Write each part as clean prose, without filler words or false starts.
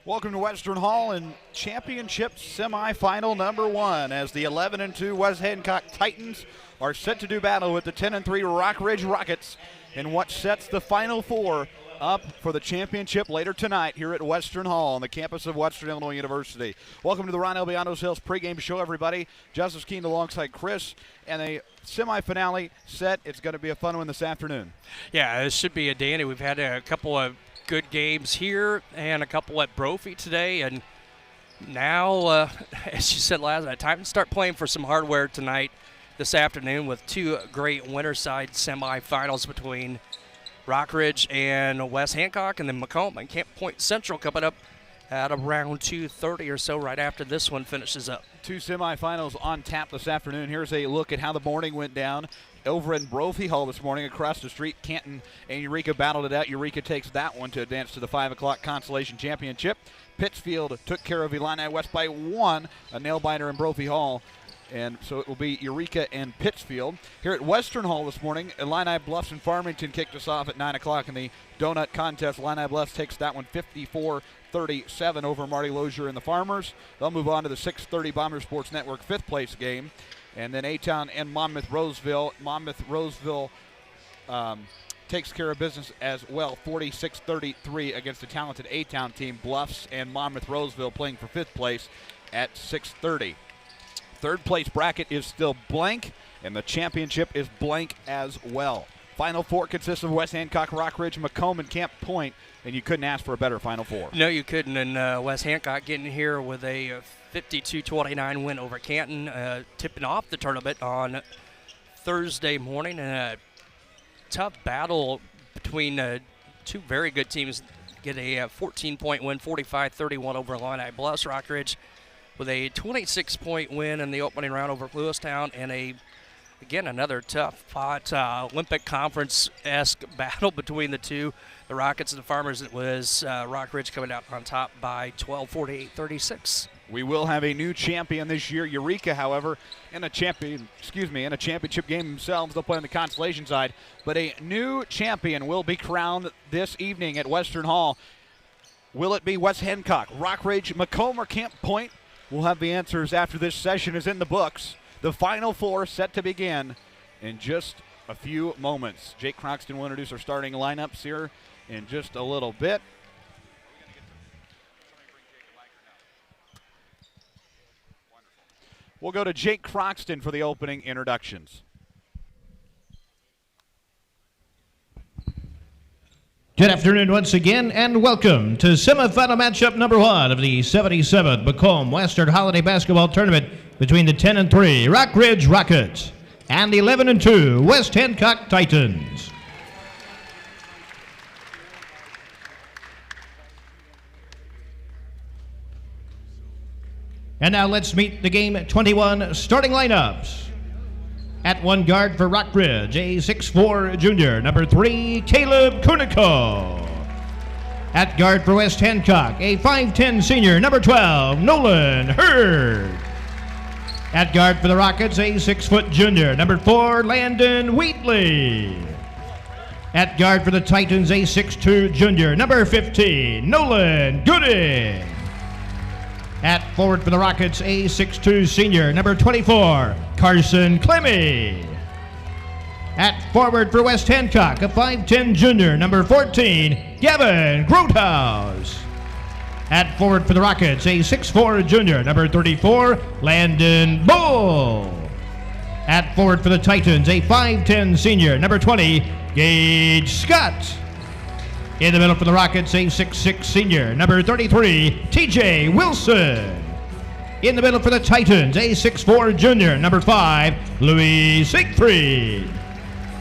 Welcome to Western Hall and championship semifinal number 1 as the 11-2 West Hancock Titans are set to do battle with the 10-3 Rockridge Rockets in what sets the Final Four up for the championship later tonight here at Western Hall on the campus of Western Illinois University. Welcome to the Ron Albiano Sales pregame show, everybody. Justice Keene alongside Chris, and a semifinale set. It's going to be a fun one this afternoon. Yeah, it should be a dandy. We've had a couple of good games here and a couple at Brophy today, and now, as you said last night, time to start playing for some hardware tonight, this afternoon, with two great winter-side semifinals between Rockridge and West Hancock, and then Macomb and Camp Point Central coming up at around 2:30 or so right after this one finishes up. Two semifinals on tap this afternoon. Here's a look at how the morning went down over in Brophy Hall this morning. Across the street, Canton and Eureka battled it out. Eureka takes that one to advance to the 5 o'clock Consolation Championship. Pittsfield took care of Illini West by 1, a nail-biter in Brophy Hall. And so it will be Eureka and Pittsfield. Here at Western Hall this morning, Illini Bluffs and Farmington kicked us off at 9 o'clock in the donut contest. Illini Bluffs takes that one 54-37 over Marty Lozier and the Farmers. They'll move on to the 6:30 Bomber Sports Network 5th place game. And then A-Town and Monmouth-Roseville. Monmouth-Roseville takes care of business as well, 46-33 against the talented A-Town team. Bluffs and Monmouth-Roseville playing for 5th place at 6:30. Third place bracket is still blank, and the championship is blank as well. Final four consists of West Hancock, Rockridge, Macomb, and Camp Point, and you couldn't ask for a better Final Four. No, you couldn't, and West Hancock getting here with a 52-29 win over Canton, tipping off the tournament on Thursday morning, and a tough battle between two very good teams. Get a 14-point win, 45-31 over Illini Bluffs. Rockridge with a 26-point win in the opening round over Lewistown, and again, another tough fought Olympic Conference-esque battle between the two, the Rockets and the Farmers. It was Rockridge coming out on top by 12, 48-36. We will have a new champion this year. Eureka, however, in a championship game themselves. They'll play on the consolation side, but a new champion will be crowned this evening at Western Hall. Will it be West Hancock, Rockridge, Macomb, or Camp Point? We'll have the answers after this session is in the books. The Final Four set to begin in just a few moments. Jake Croxton will introduce our starting lineups here in just a little bit. We'll go to Jake Croxton for the opening introductions. Good afternoon once again, and welcome to semifinal matchup number 1 of the 77th Macomb-Western Holiday Basketball Tournament between the 10-3 Rockridge Rockets and the 11-2 West Hancock Titans. And now let's meet the Game 21 starting lineups. At one guard for Rockridge, a 6'4 junior, number 3, Caleb Kunico. At guard for West Hancock, a 5'10 senior, number 12, Nolan Hurd. At guard for the Rockets, a 6' junior, number 4, Landon Wheatley. At guard for the Titans, a 6'2 junior, number 15, Nolan Gooding. At forward for the Rockets, a 6'2 senior, number 24, Carson Clemmy. At forward for West Hancock, a 5'10 junior, number 14, Gavin Grothaus. At forward for the Rockets, a 6'4 junior, number 34, Landon Bull. At forward for the Titans, a 5'10 senior, number 20, Gage Scott. In the middle for the Rockets, a 6'6 senior, number 33, TJ Wilson. In the middle for the Titans, a 6'4 junior, number 5, Louis Siegfried.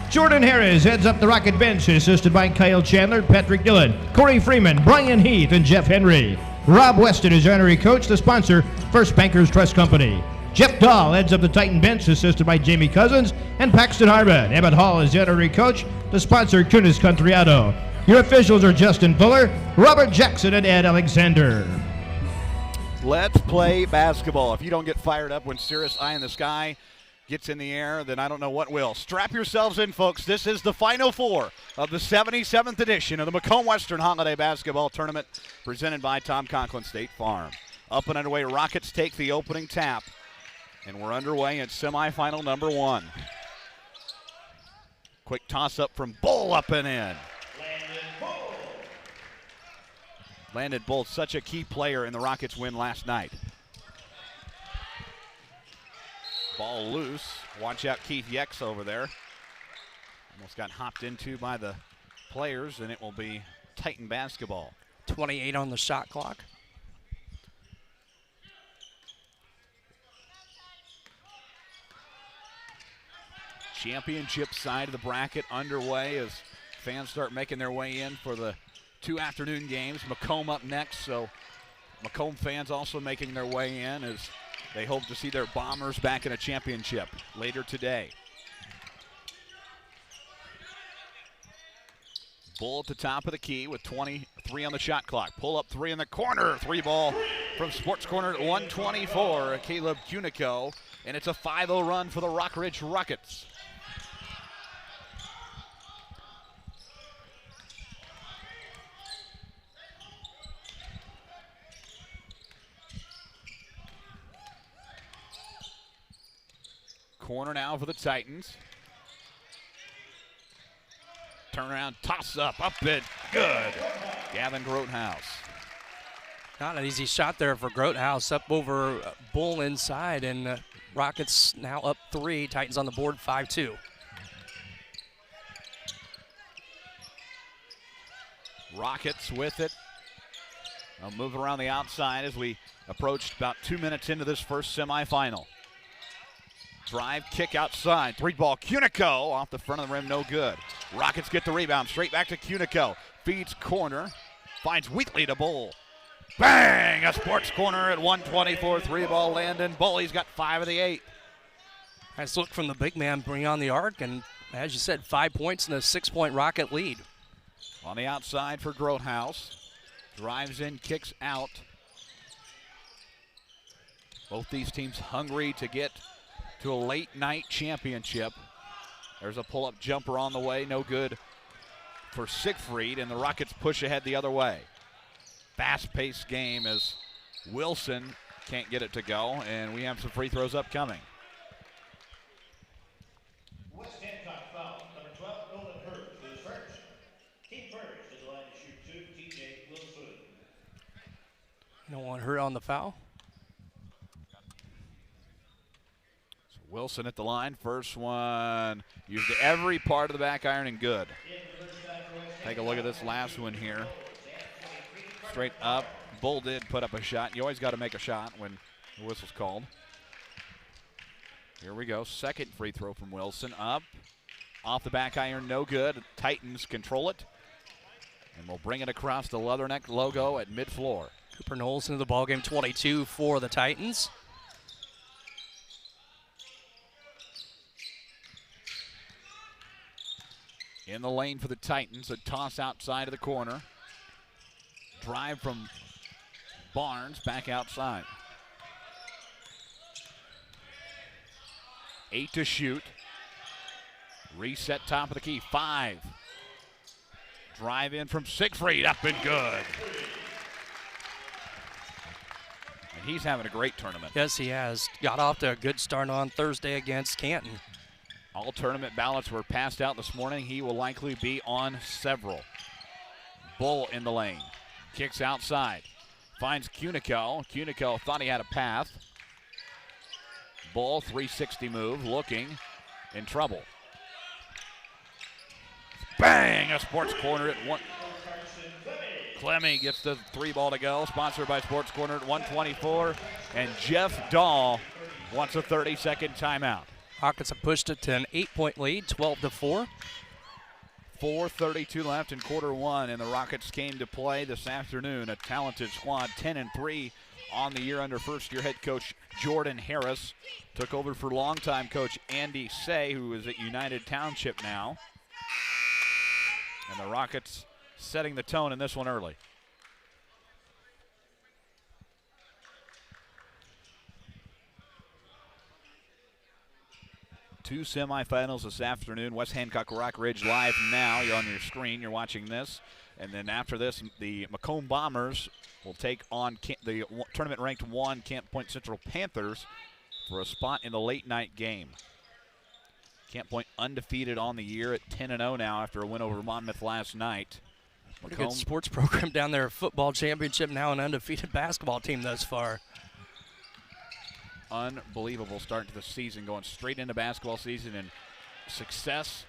Jordan Harris heads up the Rocket bench, assisted by Kyle Chandler, Patrick Dillon, Corey Freeman, Brian Heath, and Jeff Henry. Rob Weston is honorary coach, the sponsor, First Bankers Trust Company. Jeff Dahl heads up the Titan bench, assisted by Jamie Cousins and Paxton Harbin. Emmett Hall is the honorary coach, the sponsor, Kunis Country Auto. Your officials are Justin Fuller, Robert Jackson, and Ed Alexander. Let's play basketball. If you don't get fired up when Cirrus Eye in the Sky gets in the air, then I don't know what will. Strap yourselves in, folks. This is the Final Four of the 77th edition of the Macomb-Western Holiday Basketball Tournament presented by Tom Conklin State Farm. Up and underway, Rockets take the opening tap, and we're underway at semifinal number 1. Quick toss-up from Bull, up and in. Landon Bull, such a key player in the Rockets' win last night. Ball loose. Watch out, Keith Yex over there. Almost got hopped into by the players, and it will be Titan basketball. 28 on the shot clock. Championship side of the bracket underway as fans start making their way in for the 2 afternoon games. Macomb up next, so Macomb fans also making their way in as they hope to see their Bombers back in a championship later today. Bull at the top of the key with 23 on the shot clock. Pull up 3 in the corner. 3 ball from Sports Corner at 124. Caleb Cunico, and it's a 5-0 run for the Rockridge Rockets. Corner now for the Titans. Turnaround, toss up and good. Gavin Grothaus. Not an easy shot there for Grothaus, up over Bull inside, and Rockets now up 3. Titans on the board, 5-2. Rockets with it. They'll move around the outside as we approach about 2 minutes into this first semifinal. Drive, kick outside. 3-ball, Cunico off the front of the rim, no good. Rockets get the rebound, straight back to Cunico. Feeds corner, finds Wheatley to Bull. Bang! A Sports Corner at 124. 3-ball, Landon Bull. He's got 5 of the 8. Nice look from the big man, bring on the arc, and as you said, 5 points and a 6-point Rocket lead. On the outside for Grothaus. Drives in, kicks out. Both these teams hungry to get to a late night championship. There's a pull-up jumper on the way, no good for Siegfried, and the Rockets push ahead the other way. Fast-paced game as Wilson can't get it to go, and we have some free throws upcoming. West Hancock foul, number 12, Nolan Hurd is first. Team first is the line to shoot 2, TJ Wilson. No one hurt on the foul. Wilson at the line, first one, used every part of the back iron and good. Take a look at this last one here. Straight up, Bull did put up a shot. You always got to make a shot when the whistle's called. Here we go, second free throw from Wilson, up, off the back iron, no good. Titans control it, and we'll bring it across the Leatherneck logo at mid-floor. Cooper Knowles into the ballgame, 22 for the Titans. In the lane for the Titans, a toss outside of the corner. Drive from Barnes, back outside. 8 to shoot. Reset top of the key, 5. Drive in from Siegfried, up and good. And he's having a great tournament. Yes, he has. Got off to a good start on Thursday against Canton. All tournament ballots were passed out this morning. He will likely be on several. Bull in the lane. Kicks outside. Finds Cunico. Cunico thought he had a path. Bull, 360 move, looking in trouble. Bang! A Sports Corner at 1. Clemmy gets the 3-ball to go. Sponsored by Sports Corner at 124. And Jeff Dahl wants a 30-second timeout. Rockets have pushed it to an 8-point lead, 12-4. 4:32 left in quarter 1, and the Rockets came to play this afternoon. A talented squad, 10-3 on the year under first-year head coach Jordan Harris. Took over for longtime coach Andy Say, who is at United Township now. And the Rockets setting the tone in this one early. 2 semifinals this afternoon. West Hancock Rockridge live now. You're on your screen. You're watching this. And then after this, the Macomb Bombers will take on the tournament-ranked 1 Camp Point Central Panthers for a spot in the late-night game. Camp Point undefeated on the year at 10-0 now after a win over Monmouth last night. Pretty good sports program down there. Football championship, now an undefeated basketball team thus far. Unbelievable start to the season, going straight into basketball season and success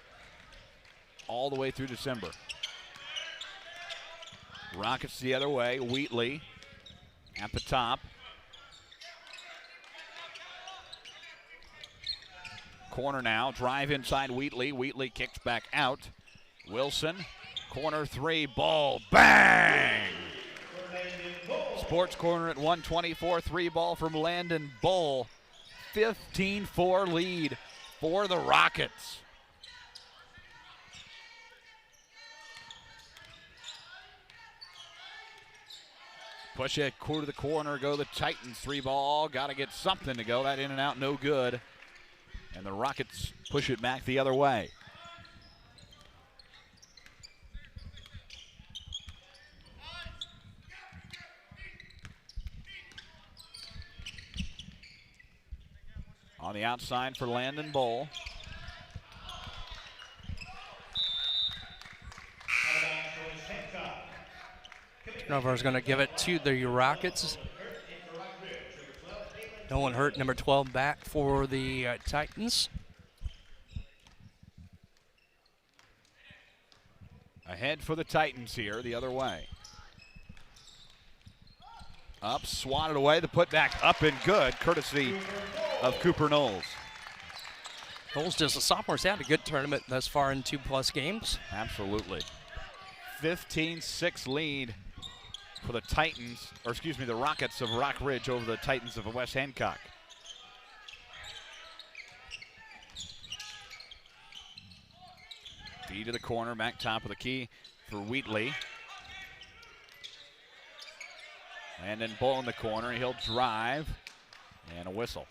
all the way through December. Rockets the other way. Wheatley at the top. Corner now. Drive inside Wheatley. Wheatley kicks back out. Wilson. Corner 3. Ball. Bang! Sports Corner at 124. 3 ball from Landon Bull. 15-4 lead for the Rockets. Push it, quarter to the corner, go the Titans. 3 ball, got to get something to go. That in and out, no good. And the Rockets push it back the other way. On the outside for Landon Bull. Turnover is going to give it to the Rockets. No one hurt. Number 12 back for the Titans. Ahead for the Titans here, the other way. Up, swatted away. The putback up and good, courtesy of Cooper Knowles. Knowles, just a sophomore, has had a good tournament thus far in 2+ games. Absolutely. 15-6 lead for the Titans, or excuse me, the Rockets of Rockridge over the Titans of West Hancock. Feed to the corner, back top of the key for Wheatley. Landon Bull in the corner, he'll drive, and a whistle.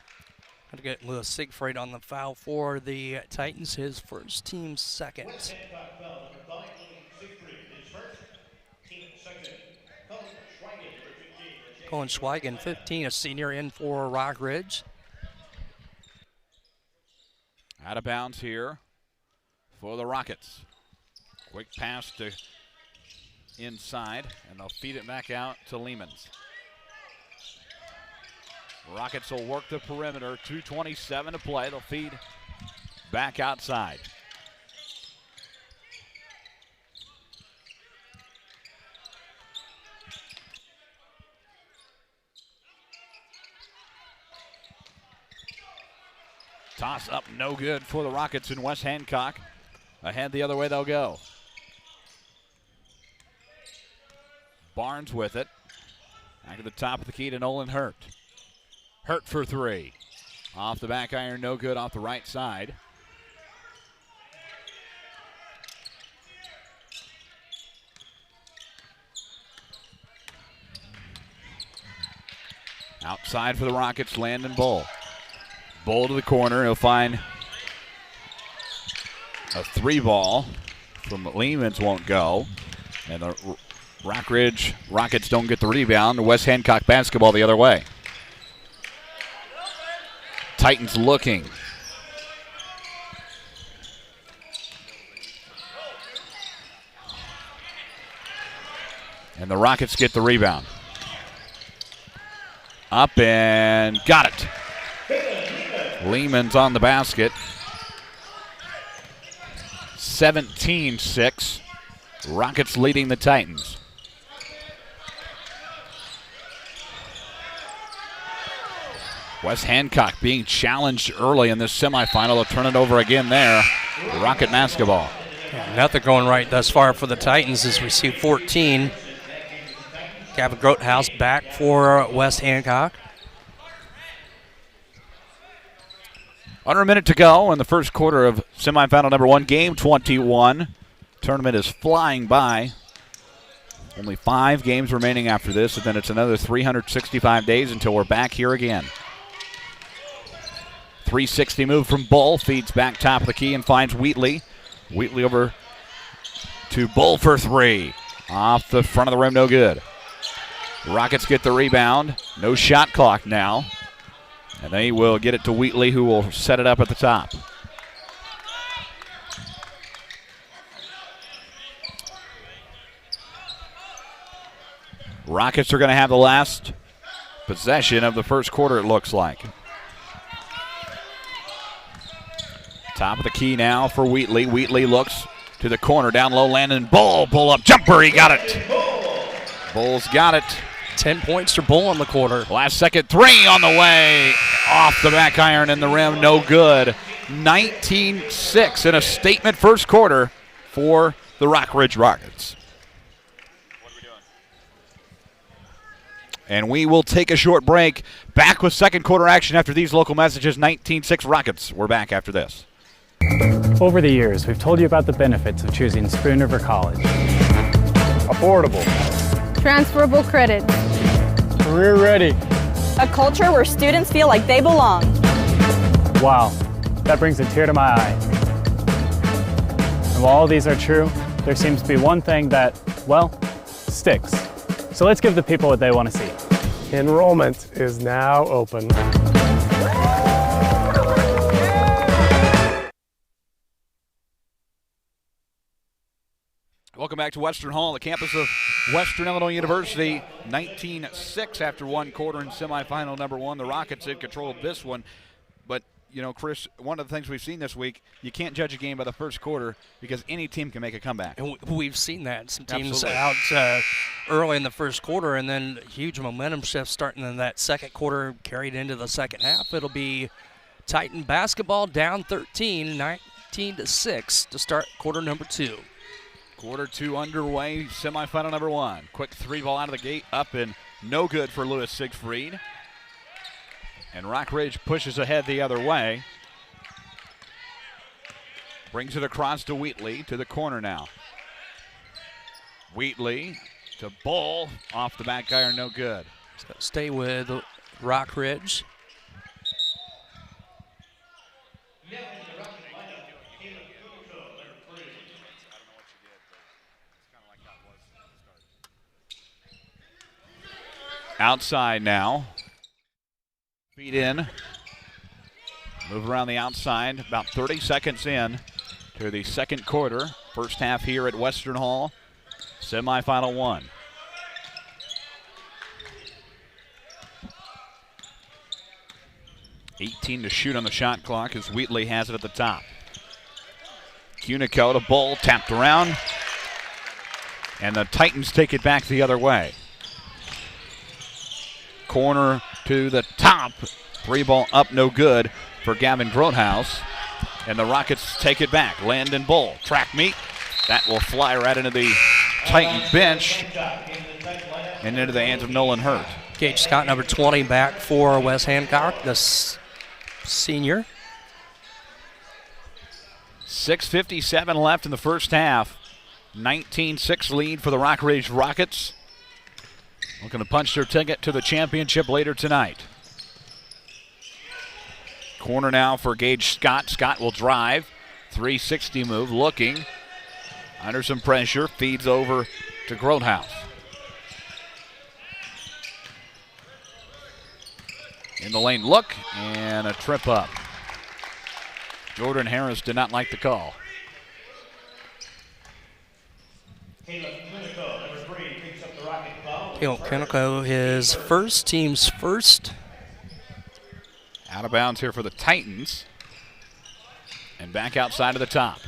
Going to get Lewis Siegfried on the foul for the Titans, his first, team second. Colin Schweigen, 15, a senior, in for Rockridge. Out of bounds here for the Rockets. Quick pass to inside, and they'll feed it back out to Lehmans. Rockets will work the perimeter, 2:27 to play. They'll feed back outside. Toss up, no good for the Rockets in West Hancock. Ahead the other way they'll go. Barnes with it. Back to the top of the key to Nolan Hurt. Hurt for 3. Off the back iron, no good off the right side. Outside for the Rockets, Landon Bull. Bull to the corner, he'll find a 3 ball from Lehmans, won't go. And the Rockridge Rockets don't get the rebound. West Hancock basketball the other way. Titans looking. And the Rockets get the rebound. Up and got it. Lehman's on the basket. 17-6. Rockets leading the Titans. West Hancock being challenged early in this semifinal. They'll turn it over again there. Rocket basketball. Yeah, nothing going right thus far for the Titans as we see 14. Gavin Grothaus back for West Hancock. Under a minute to go in the first quarter of semifinal number 1, game 21. Tournament is flying by. Only 5 games remaining after this, and then it's another 365 days until we're back here again. 360 move from Bull, feeds back top of the key and finds Wheatley. Wheatley over to Bull for three. Off the front of the rim, no good. Rockets get the rebound. No shot clock now. And they will get it to Wheatley, who will set it up at the top. Rockets are going to have the last possession of the first quarter, it looks like. Top of the key now for Wheatley. Wheatley looks to the corner, down low, landing Bull. Pull up jumper, he got it. Bull's got it. 10 points for Bull on the quarter. Last second three on the way. Off the back iron and the rim, no good. 19-6 in a statement first quarter for the Rockridge Rockets. And we will take a short break. Back with second quarter action after these local messages. 19-6 Rockets. We're back after this. Over the years, we've told you about the benefits of choosing Spoon River College. Affordable. Transferable credit. Career ready. A culture where students feel like they belong. Wow, that brings a tear to my eye. And while all these are true, there seems to be one thing that, well, sticks. So let's give the people what they want to see. Enrollment is now open. Welcome back to Western Hall, the campus of Western Illinois University. 19-6 after one quarter in semifinal number one. The Rockets in control of this one. But, you know, Chris, one of the things we've seen this week, you can't judge a game by the first quarter because any team can make a comeback. And we've seen that. Some teams Absolutely. out early in the first quarter, and then huge momentum shift starting in that second quarter, carried into the second half. It'll be Titan basketball down 13, 19-6 to start quarter number two. Quarter two underway, semifinal number one. Quick three ball out of the gate, up and no good for Lewis Siegfried. And Rockridge pushes ahead the other way. Brings it across to Wheatley, to the corner now. Wheatley to Bull, off the back iron, no good. So stay with Rockridge. Outside now. Feed in. Move around the outside. About 30 seconds in to the second quarter. First half here at Western Hall. Semifinal one. $18 to shoot on the shot clock as Wheatley has it at the top. Cunico to Bull, tapped around. And the Titans take it back the other way. Corner to the top. Three ball up, no good for Gavin Grothaus. And the Rockets take it back. Landon Bull, track meet. That will fly right into the Titan bench and into the hands of Nolan Hurt. Gage Scott, number 20, back for Wes Hancock, the senior. 6:57 left in the first half. 19-6 lead for the Rockridge Rockets. Looking to punch their ticket to the championship later tonight. Corner now for Gage Scott. Scott will drive. 360 move, looking. Under some pressure, feeds over to Grothaus. In the lane look, and a trip up. Jordan Harris did not like the call. Caleb Cunico, his first, team's first. Out of bounds here for the Titans. And back outside of the top.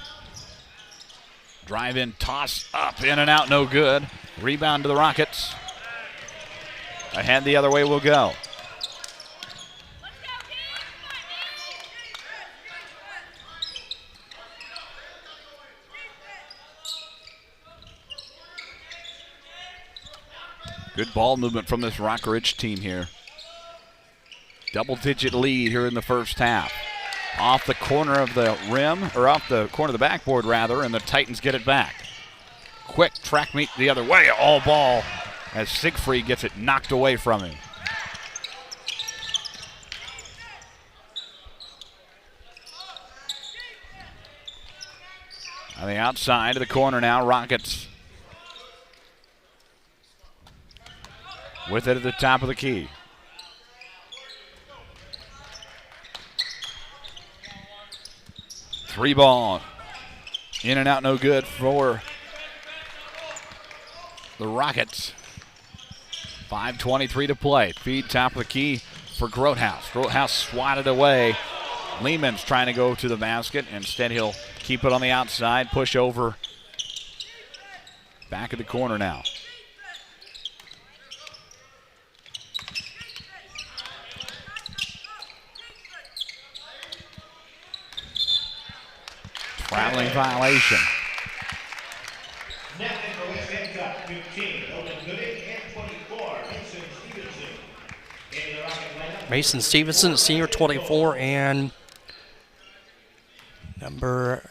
Drive in, toss up, in and out, no good. Rebound to the Rockets. Ahead the other way will go. Good ball movement from this Rockridge team here. Double-digit lead here in the first half. Off the corner of the rim, or off the corner of the backboard rather, and the Titans get it back. Quick track meet the other way, all ball as Siegfried gets it knocked away from him. On the outside of the corner now, Rockets with it at the top of the key. Three ball. In and out, no good for the Rockets. 5:23 to play. Feed top of the key for Grothaus. Grothaus swatted away. Lehman's trying to go to the basket. Instead, he'll keep it on the outside, push over. Back of the corner now. Traveling violation. Now for West Hancock, 15, Owen Gooding, and 24, Mason Stevenson. In the Rocket lineup. Mason Stevenson, senior 24, and number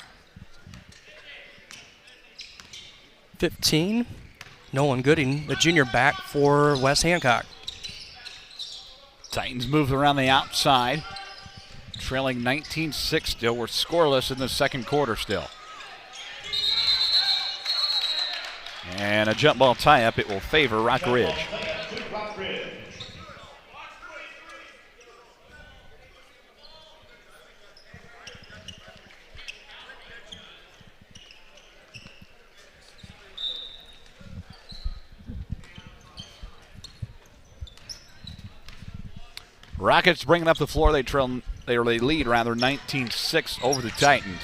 15, Nolan Gooding, the junior back for West Hancock. Titans move around the outside. Trailing 19-6 still. We're scoreless in the second quarter still. And a jump ball tie-up. It will favor Rockridge. Rockets bringing up the floor. They lead rather 19-6 over the Titans.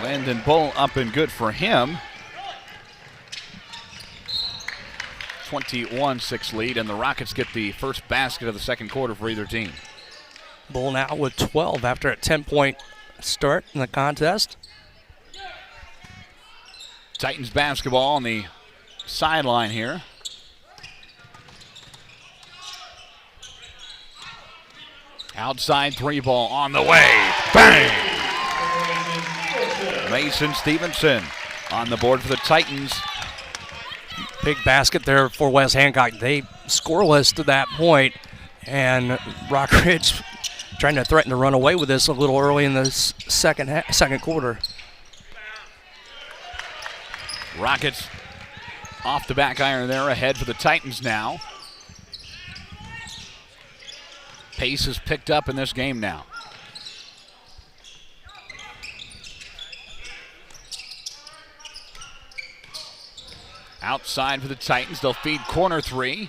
Landon Bull up and good for him. 21-6 lead, and the Rockets get the first basket of the second quarter for either team. Bull now with 12 after a 10-point start in the contest. Titans basketball on the sideline here. Outside three ball on the way. Bang! Mason Stevenson on the board for the Titans. Big basket there for West Hancock. They scoreless to that point, and Rockridge trying to threaten to run away with this a little early in the second quarter. Rockets off the back iron there, ahead for the Titans now. Pace is picked up in this game now. Outside for the Titans, they'll feed corner three.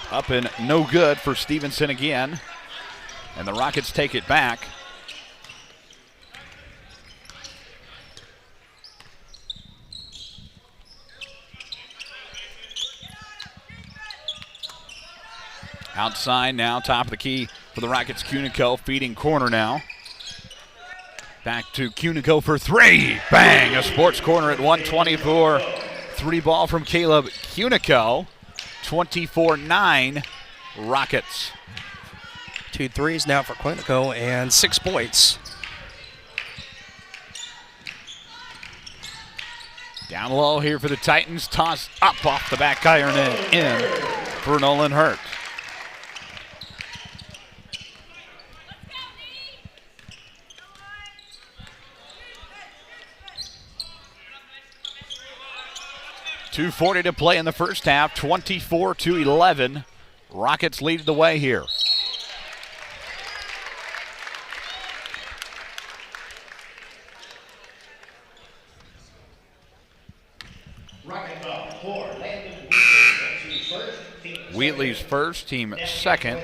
Up and no good for Stevenson again. And the Rockets take it back. Outside now, top of the key for the Rockets. Cunico feeding corner now. Back to Cunico for three. Bang! A sports corner at 124. Three ball from Caleb Cunico. 24-9 Rockets. 2 threes now for Cunico and 6 points. Down low here for the Titans. Toss up off the back iron and in for Nolan Hurt. .240 to play in the first half, 24-11. Rockets lead the way here. Wheatley's first, team second.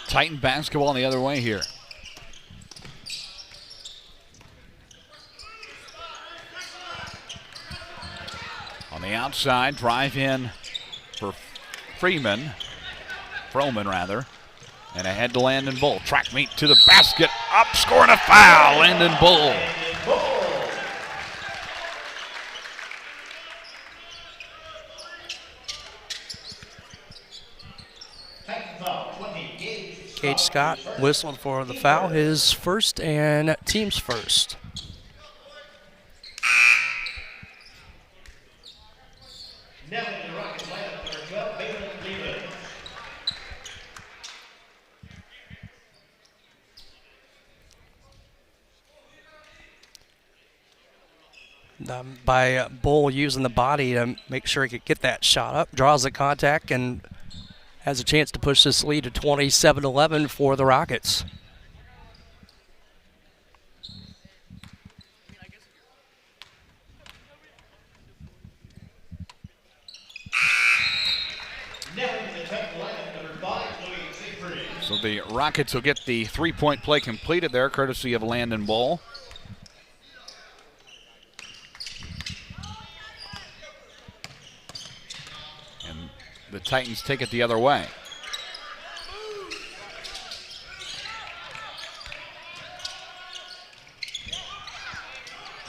Titan basketball the other way here. On the outside, drive in for Froman, and ahead to Landon Bull. Track meet to the basket, up, scoring a foul, Landon Bull. Gage Scott whistled for the foul, his first and team's first. By Bull using the body to make sure he could get that shot up, draws the contact, and has a chance to push this lead to 27-11 for the Rockets. So the Rockets will get the three-point play completed there, courtesy of Landon Bull. And the Titans take it the other way.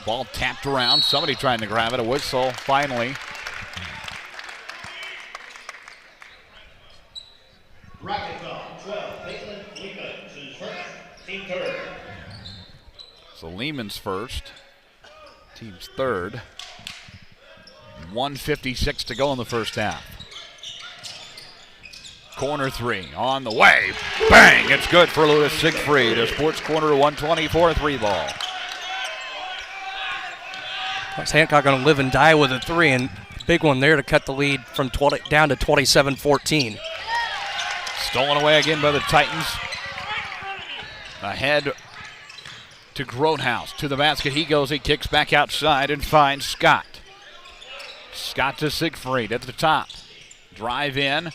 Ball tapped around, somebody trying to grab it, a whistle finally. Rocket ball, 12, Maitland Lehman is first, team third. So Lehman's first, team's third. 1:56 to go in the first half. Corner three on the way. Bang! It's good for Lewis Siegfried. A Sports Corner 124 3 ball. West Hancock going to live and die with a three, and big one there to cut the lead from 20 down to 27-14. Stolen away again by the Titans. Ahead to Grotehouse. To the basket he goes. He kicks back outside and finds Scott. Scott to Siegfried at the top. Drive in.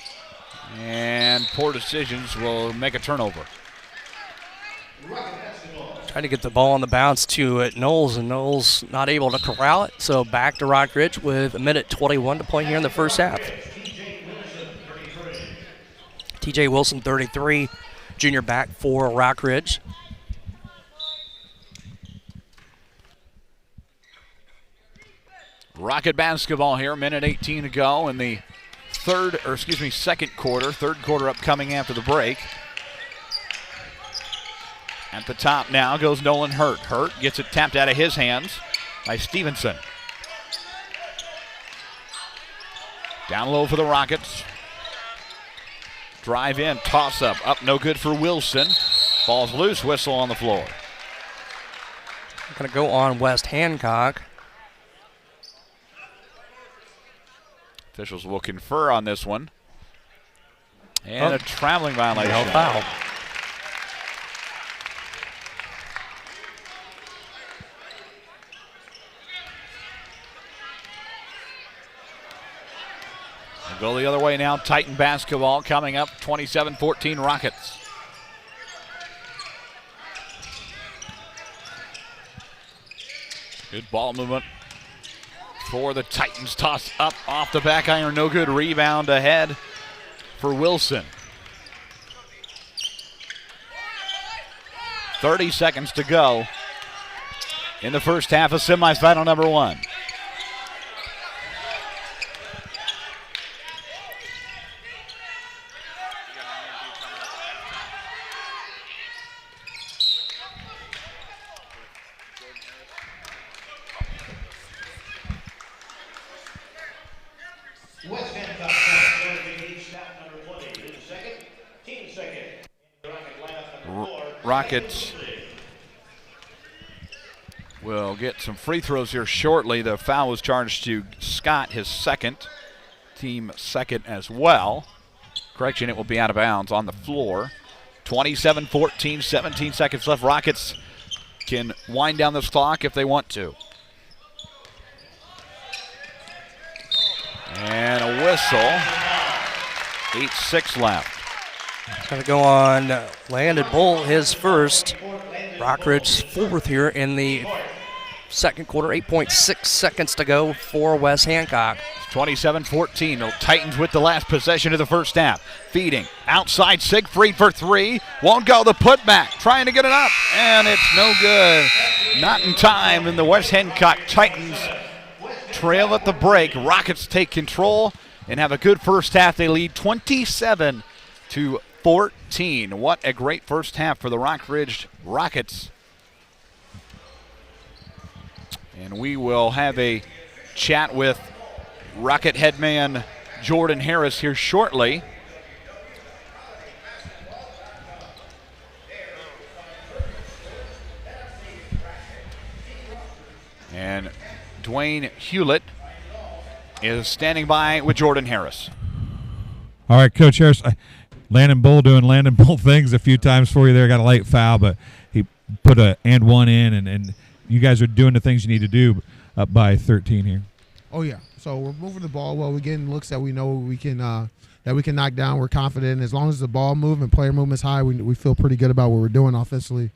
And poor decisions will make a turnover. Trying to get the ball on the bounce to Knowles, and Knowles not able to corral it. So back to Rockridge with 1:21 to play here in the first half. TJ Wilson, 33, junior back for Rockridge. Rocket basketball here, 1:18 to go in the second quarter. Third quarter upcoming after the break. At the top now goes Nolan Hurt. Hurt gets it tapped out of his hands by Stevenson. Down low for the Rockets. Drive in, toss up no good for Wilson. Ball's loose, whistle on the floor. Going to go on West Hancock. Officials will confer on this one. And a traveling violation. No foul. We'll go the other way now. Titan basketball coming up, 27-14 Rockets. Good ball movement for the Titans. Toss up off the back iron, no good. Rebound ahead for Wilson. 30 seconds to go in the first half of semifinal number one. West Hancock, number 20, in second, team second. Rockets will get some free throws here shortly. The foul was charged to Scott, his second, team second as well. Correction, it will be out of bounds on the floor. 27-14, 17 seconds left. Rockets can wind down this clock if they want to. And a whistle. 8-6 left. Going to go on Landon Bull, his first. Rockridge's fourth here in the second quarter. 8.6 seconds to go for West Hancock. 27-14. The Titans with the last possession of the first half. Feeding. Outside Siegfried for three. Won't go. The putback. Trying to get it up. And it's no good. Not in time. And the West Hancock Titans trail at the break. Rockets take control and have a good first half. They lead 27-14. 14. What a great first half for the Rockridge Rockets. And we will have a chat with Rocket headman Jordan Harris here shortly. And Dwayne Hewlett is standing by with Jordan Harris. All right, Coach Harris. Landon Bull doing Landon Bull things a few times for you there. Got a late foul, but he put a and one in, and you guys are doing the things you need to do up by 13 here. Oh, yeah. So we're moving the ball well. We're getting looks that we know we can knock down. We're confident. As long as the ball movement, player movement's high, we feel pretty good about what we're doing offensively.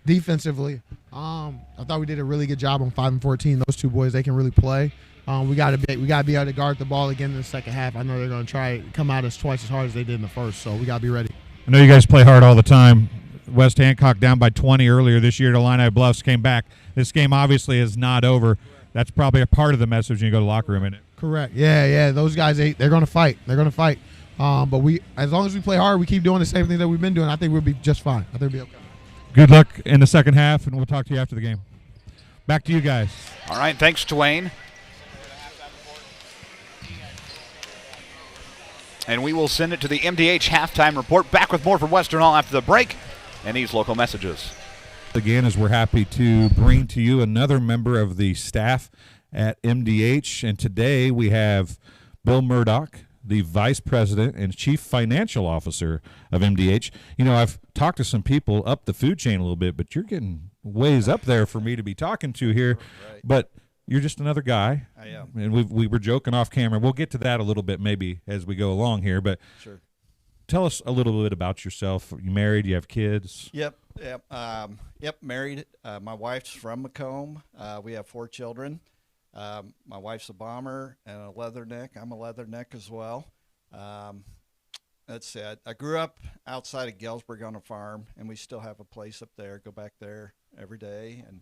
Defensively, I thought we did a really good job on 5 and 14. Those two boys, they can really play. We got to be able to guard the ball again in the second half. I know they're going to try to come at us twice as hard as they did in the first, so we got to be ready. I know you guys play hard all the time. West Hancock down by 20 earlier this year to Illini Bluffs, came back. This game obviously is not over. That's probably a part of the message when you go to the locker room, isn't it? Correct. Yeah. Those guys, they're going to fight. They're going to fight. But as long as we play hard, we keep doing the same thing that we've been doing, I think we'll be just fine. I think we'll be okay. Good luck in the second half, and we'll talk to you after the game. Back to you guys. All right, thanks, Dwayne. And we will send it to the MDH halftime report. Back with more from Western Hall after the break and these local messages. Again, as we're happy to bring to you another member of the staff at MDH, and today we have Bill Murdoch, the Vice President and Chief Financial Officer of MDH. You know, I've talked to some people up the food chain a little bit, but you're getting ways up there for me to be talking to here. Right. But you're just another guy. I am. And we were joking off camera. We'll get to that a little bit maybe as we go along here. But sure. Tell us a little bit about yourself. Are you married? You have kids? Yep. Married. My wife's from Macomb. We have 4 children. My wife's a bomber and a leatherneck. I'm a leatherneck as well. That's it. I grew up outside of Galesburg on a farm, and we still have a place up there. Go back there every day and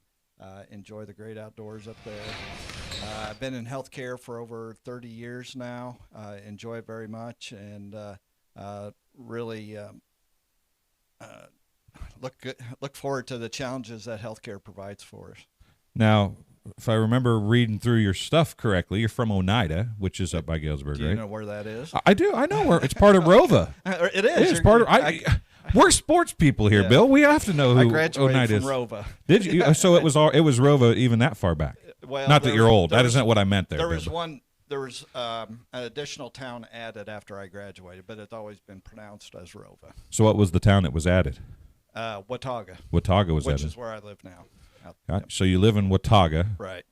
enjoy the great outdoors up there. I've been in healthcare for over 30 years now. Enjoy it very much, and really look forward to the challenges that healthcare provides for us. Now, if I remember reading through your stuff correctly, you're from Oneida, which is up by Galesburg, right? Do you know where that is? I do. I know where. It's part of Rova. It is. It's part of. We're sports people here, yeah. Bill. We have to know who Oneida is. I graduated from Rova. Did you? So it was Rova even that far back. Well, not that you're old. That isn't what I meant there. There was an additional town added after I graduated, but it's always been pronounced as Rova. So what was the town that was added? Watauga. Watauga was added. Which is where I live now. Right. So you live in Watauga. Right.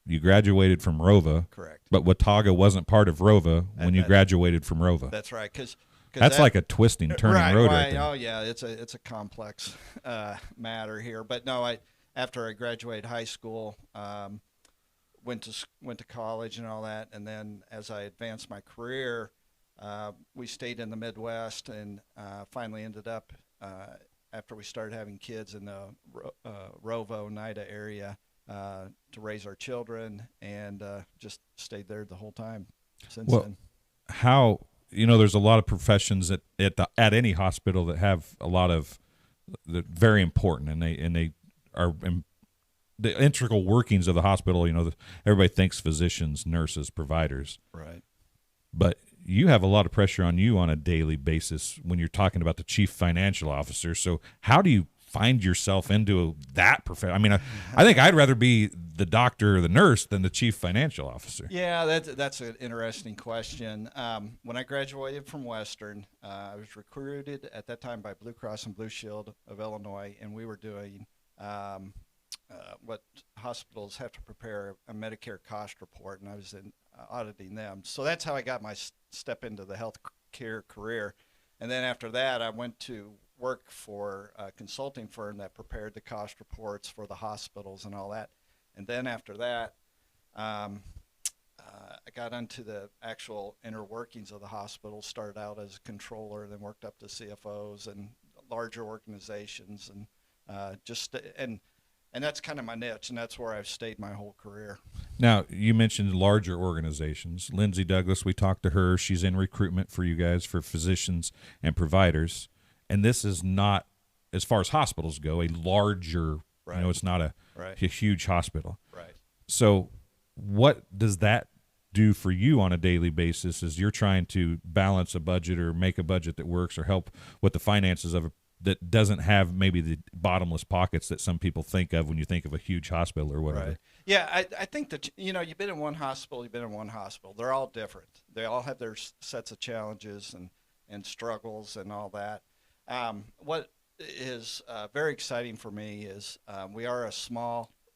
You graduated from Rova. Correct. But Watauga wasn't part of Rova when you graduated from Rova. That's right. Because that's like a twisting, turning road right there. Oh, yeah. It's a complex matter here. But no, after I graduated high school, went to college and all that, and then as I advanced my career, we stayed in the Midwest and finally ended up after we started having kids in the Rova, Oneida area to raise our children, and just stayed there the whole time since then. How, there's a lot of professions at any hospital that have a lot of very important, and they are the integral workings of the hospital. Everybody thinks physicians, nurses, providers. Right. But you have a lot of pressure on you on a daily basis when you're talking about the chief financial officer. So how do you find yourself into that profession? I mean, I think I'd rather be the doctor or the nurse than the chief financial officer. Yeah, that's an interesting question. When I graduated from Western, I was recruited at that time by Blue Cross and Blue Shield of Illinois, and we were doing what hospitals have to prepare a Medicare cost report, and I was auditing them. So that's how I got my step into the healthcare career. And then after that, I went to work for a consulting firm that prepared the cost reports for the hospitals and all that. And then after that, I got into the actual inner workings of the hospital, started out as a controller, then worked up to CFOs and larger organizations, and and that's kind of my niche, and that's where I've stayed my whole career. Now, you mentioned larger organizations. Lindsay Douglas, we talked to her. She's in recruitment for you guys for physicians and providers. And this is not, as far as hospitals go, a larger, Right. it's not a huge hospital. Right. So what does that do for you on a daily basis as you're trying to balance a budget or make a budget that works or help with the finances of that doesn't have maybe the bottomless pockets that some people think of when you think of a huge hospital or whatever? Right. Yeah, I think that, you've been in one hospital, They're all different. They all have their sets of challenges and struggles and all that. What is very exciting for me is we are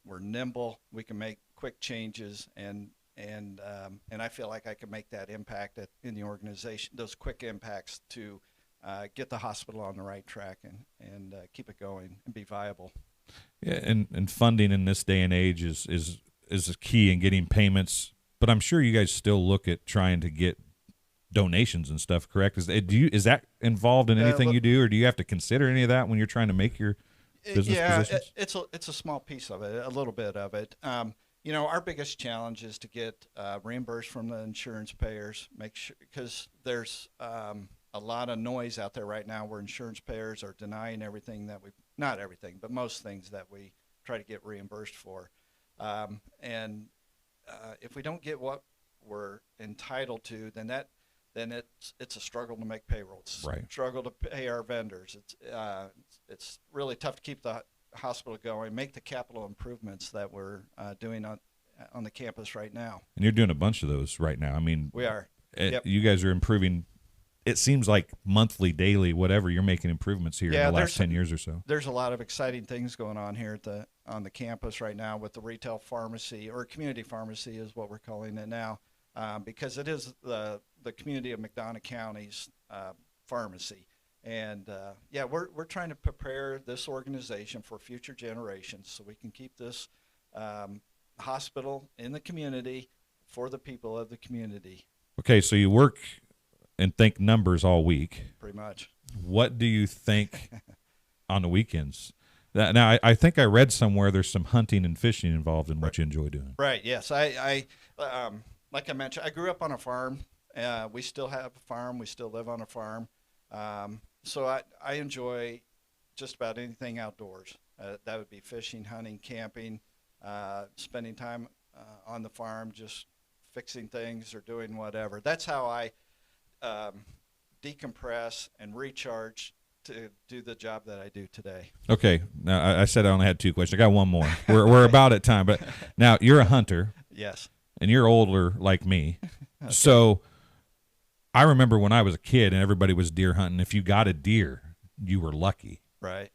we're nimble, we can make quick changes, and I feel like I can make that impact in the organization, those quick impacts to get the hospital on the right track and keep it going and be viable. Yeah, and funding in this day and age is a key in getting payments. But I'm sure you guys still look at trying to get donations and stuff, correct? Is that involved in anything you do, or do you have to consider any of that when you're trying to make your business positions? It's a small piece of it, a little bit of it. Our biggest challenge is to get reimbursed from the insurance payers, because there's a lot of noise out there right now where insurance payers are denying everything not everything, but most things that we try to get reimbursed for. And if we don't get what we're entitled to, then it's a struggle to make payrolls. Right. Struggle to pay our vendors. It's really tough to keep the hospital going, make the capital improvements that we're doing on the campus right now. And you're doing a bunch of those right now. I mean, we are. You guys are improving. It seems like monthly, daily, whatever, you're making improvements here in the last 10 years or so. There's a lot of exciting things going on here on the campus right now with the retail pharmacy, or community pharmacy is what we're calling it now, because it is the community of McDonough County's pharmacy. And we're trying to prepare this organization for future generations so we can keep this hospital in the community for the people of the community. Okay, so you work and think numbers all week. Pretty much. What do you think on the weekends? Now, I think I read somewhere there's some hunting and fishing involved in what you enjoy doing. Right, yes. I like I mentioned, I grew up on a farm. We still have a farm. We still live on a farm. So I enjoy just about anything outdoors. That would be fishing, hunting, camping, spending time on the farm, just fixing things or doing whatever. That's how I decompress and recharge to do the job that I do today. Okay. Now, I said I only had two questions. I got one more. We're about at time. But now, you're a hunter. Yes. And you're older like me. Okay. So I remember when I was a kid and everybody was deer hunting, if you got a deer, you were lucky. Right.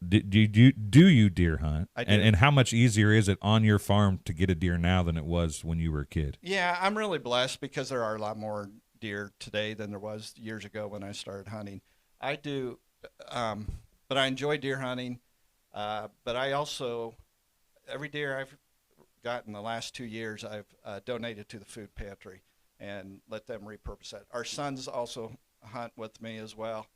Do you deer hunt? I do. And how much easier is it on your farm to get a deer now than it was when you were a kid? Yeah, I'm really blessed because there are a lot more deer today than there was years ago when I started hunting. I do, but I enjoy deer hunting. But I also, every deer I've gotten the last 2 years, I've donated to the food pantry and let them repurpose that. Our sons also hunt with me as well.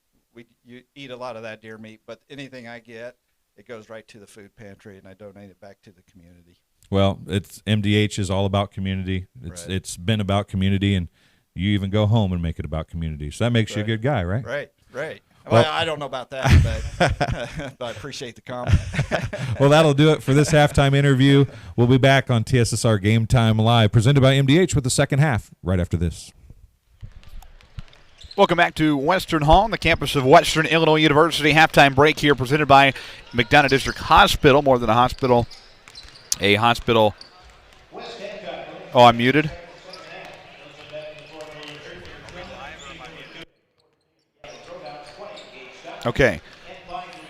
You eat a lot of that deer meat, but anything I get, it goes right to the food pantry, and I donate it back to the community. Well, MDH is all about community. It's been about community, and you even go home and make it about community. So that makes you a good guy, right? Right. Well, I don't know about that, but I appreciate the comment. Well, that'll do it for this halftime interview. We'll be back on TSSR Game Time Live, presented by MDH, with the second half right after this. Welcome back to Western Hall on the campus of Western Illinois University. Halftime break here presented by McDonough District Hospital. More than a hospital, a hospital. Oh, I'm muted. Okay.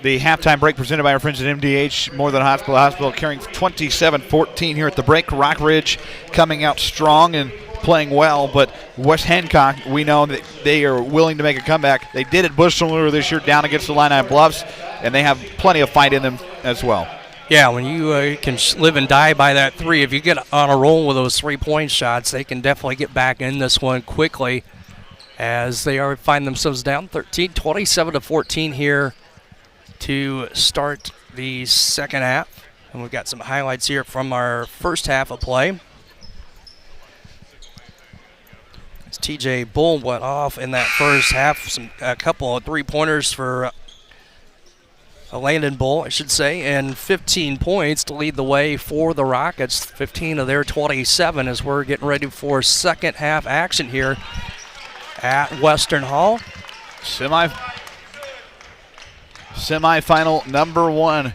The halftime break presented by our friends at MDH, More Than a Hospital. Hospital carrying 27-14 here at the break. Rockridge coming out strong and playing well, but West Hancock, we know that they are willing to make a comeback. They did at Bush-Lure this year down against the Illini Bluffs, and they have plenty of fight in them as well. Yeah, when you can live and die by that three, if you get on a roll with those three-point shots, they can definitely get back in this one quickly as they find themselves down 27-14 here to start the second half. And we've got some highlights here from our first half of play. As TJ Bull went off in that first half, a couple of three-pointers for Landon Bull, I should say, and 15 points to lead the way for the Rockets. 15 of their 27 as we're getting ready for second half action here at Western Hall. Semifinal number 1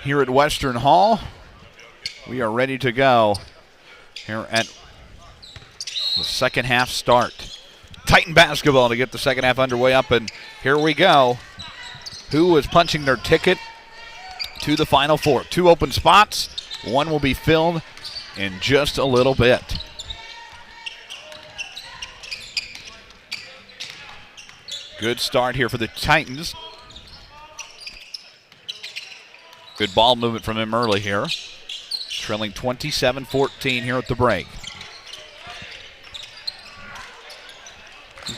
here at Western Hall. We are ready to go here at the second half start. Titan basketball to get the second half underway up, and here we go. Who is punching their ticket to the Final Four? 2 open spots. One will be filled in just a little bit. Good start here for the Titans. Good ball movement from him early here. Trailing 27-14 here at the break.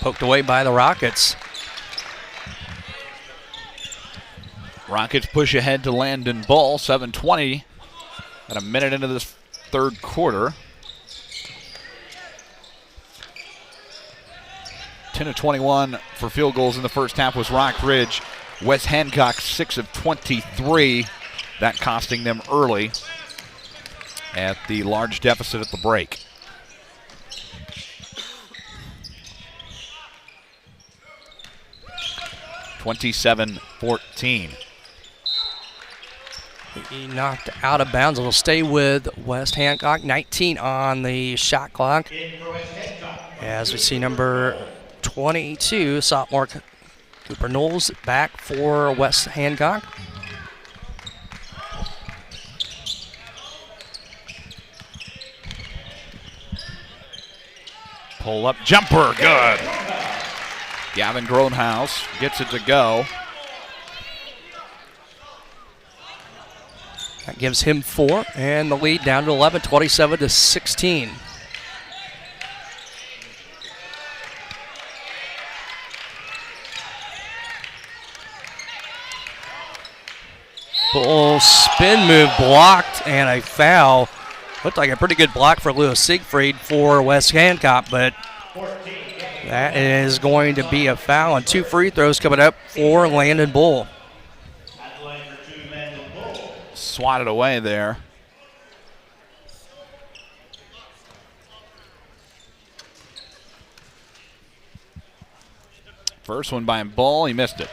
Poked away by the Rockets. Rockets push ahead to Landon Bull. 7:20 at a minute into this third quarter. 10 of 21 for field goals in the first half was Rockridge. West Hancock 6 of 23. That costing them early at the large deficit at the break. (27-14). He knocked out of bounds. It'll stay with West Hancock. 19 on the shot clock. As we see number 22, sophomore Cooper Knowles back for West Hancock. Pull up jumper, good. Gavin Gronehouse gets it to go. That gives him 4, and the lead down to 11, 27-16. Bull spin move blocked, and a foul. Looked like a pretty good block for Lewis Siegfried for West Hancock, but that is going to be a foul, and 2 free throws coming up for Landon Bull. Swatted away there. First one by Bull, he missed it.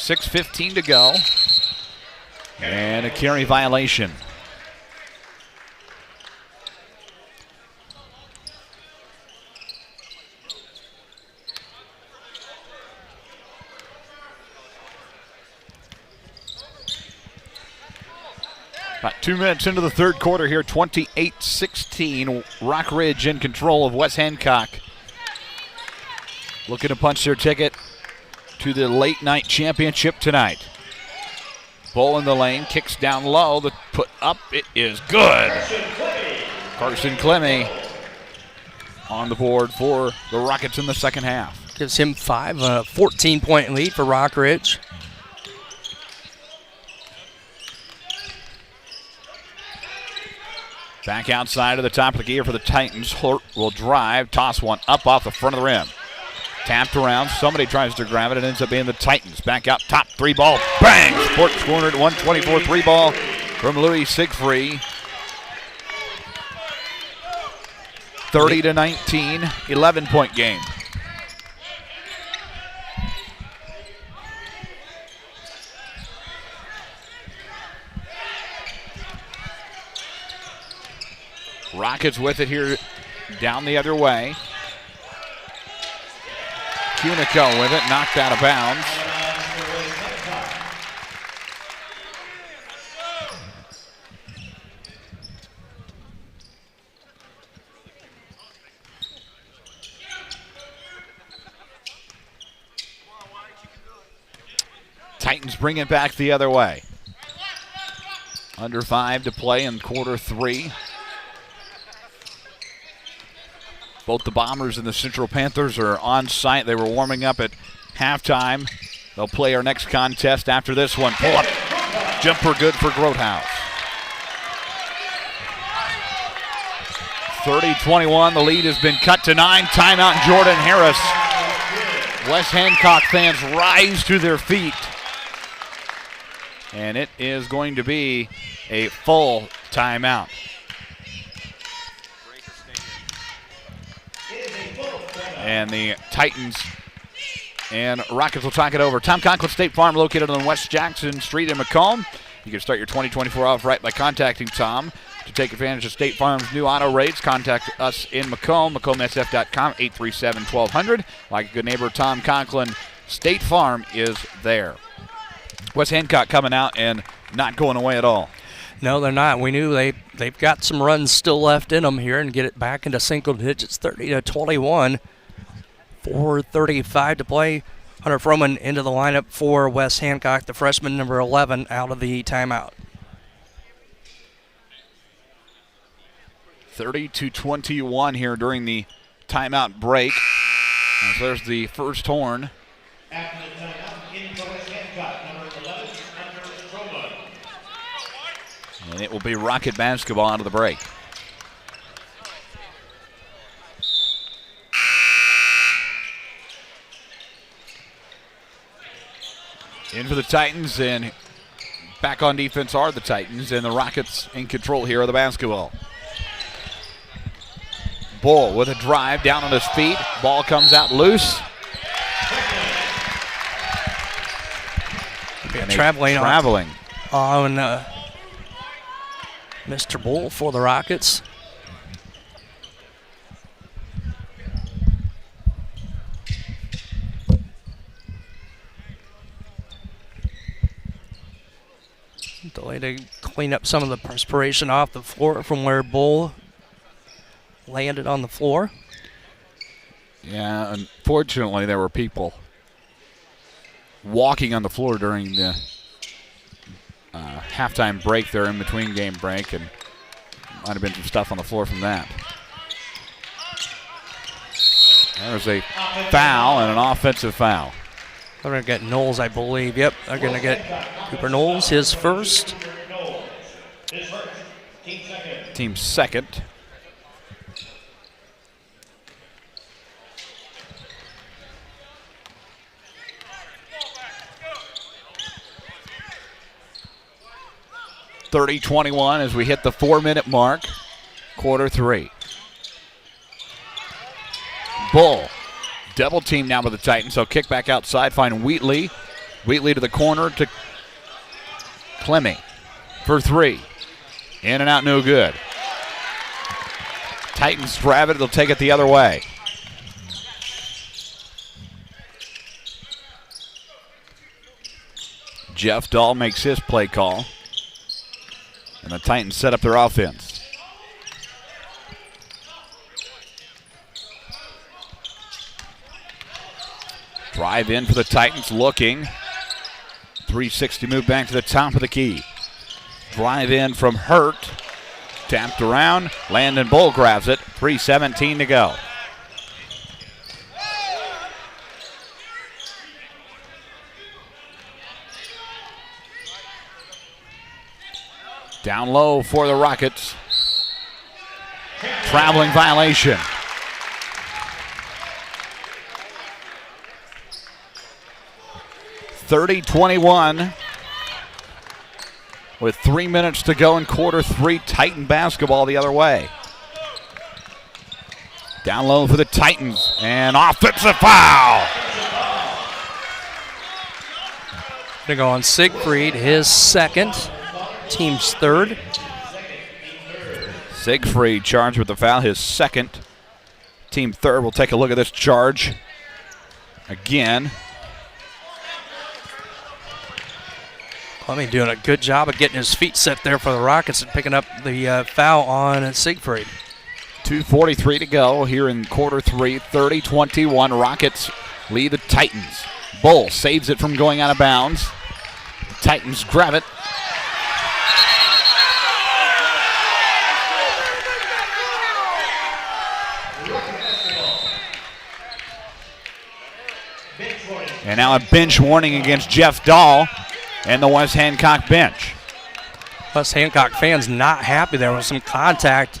.6:15 to go. And a carry violation. About 2 minutes into the third quarter here, 28-16. Rockridge in control of West Hancock. Looking to punch their ticket to the late night championship tonight. Bull in the lane, kicks down low, the put up, it is good. Carson Clemmy on the board for the Rockets in the second half. Gives him 5, a 14-point lead for Rockridge. Back outside of the top of the gear for the Titans. Hort will drive, toss one up off the front of the rim. Tapped around, somebody tries to grab it, it ends up being the Titans. Back out top, 3 ball, bang! Sports corner at 124, 3 ball from Louis Siegfried. 30-19, 11-point game. Rockets with it here down the other way. Cunico with it, knocked out of bounds. Titans bring it back the other way. Under 5 to play in quarter 3. Both the Bombers and the Central Panthers are on site. They were warming up at halftime. They'll play our next contest after this one. Pull up. Jumper good for Grothaus. 30-21. The lead has been cut to 9. Timeout, Jordan Harris. West Hancock fans rise to their feet. And it is going to be a full timeout. And the Titans and Rockets will talk it over. Tom Conklin State Farm, located on West Jackson Street in Macomb. You can start your 2024 off right by contacting Tom. To take advantage of State Farm's new auto rates, contact us in Macomb, MacombSF.com, 837-1200. Like a good neighbor, Tom Conklin State Farm is there. West Hancock coming out and not going away at all. No, they're not. We knew they've got some runs still left in them here and get it back into single digits, 30-21. 4:35 to play. Hunter Froman into the lineup for West Hancock, the freshman, number 11, out of the timeout. 30-21 here during the timeout break. As there's the first horn. After the timeout, in for West Hancock, number 11, Hunter Froman. And it will be Rocket basketball out of the break. In for the Titans, and back on defense are the Titans, and the Rockets in control here of the basketball. Bull with a drive down on his feet. Ball comes out loose. Traveling on Mr. Bull for the Rockets. Delay to clean up some of the perspiration off the floor from where Bull landed on the floor. Yeah, unfortunately there were people walking on the floor during the halftime break there, in between game break, and might have been some stuff on the floor from that. There's a foul and an offensive foul. They're going to get Knowles, I believe. Yep, they're going to get Cooper Knowles, his first. Team second. (30-21) as we hit the 4-minute mark, quarter 3. Bull. Double team now with the Titans, so kick back outside, find Wheatley. Wheatley to the corner to Clemmie for 3. In and out, no good. Titans grab it, they'll take it the other way. Jeff Dahl makes his play call. And the Titans set up their offense. Drive in for the Titans, looking. 360 move back to the top of the key. Drive in from Hurt. Tapped around. Landon Bull grabs it. 3:17 to go. Down low for the Rockets. Traveling violation. (30-21) with 3 minutes to go in quarter 3. Titan basketball the other way. Down low for the Titans, and offensive foul. Gonna go on Siegfried, his second, team's third. Siegfried charged with the foul, his second, team third. We'll take a look at this charge again. Clemmie doing a good job of getting his feet set there for the Rockets and picking up the foul on Siegfried. 2:43 to go here in quarter 3. 30-21. Rockets lead the Titans. Bull saves it from going out of bounds. Titans grab it. And now a bench warning against Jeff Dahl and the West Hancock bench. West Hancock fans not happy. There was some contact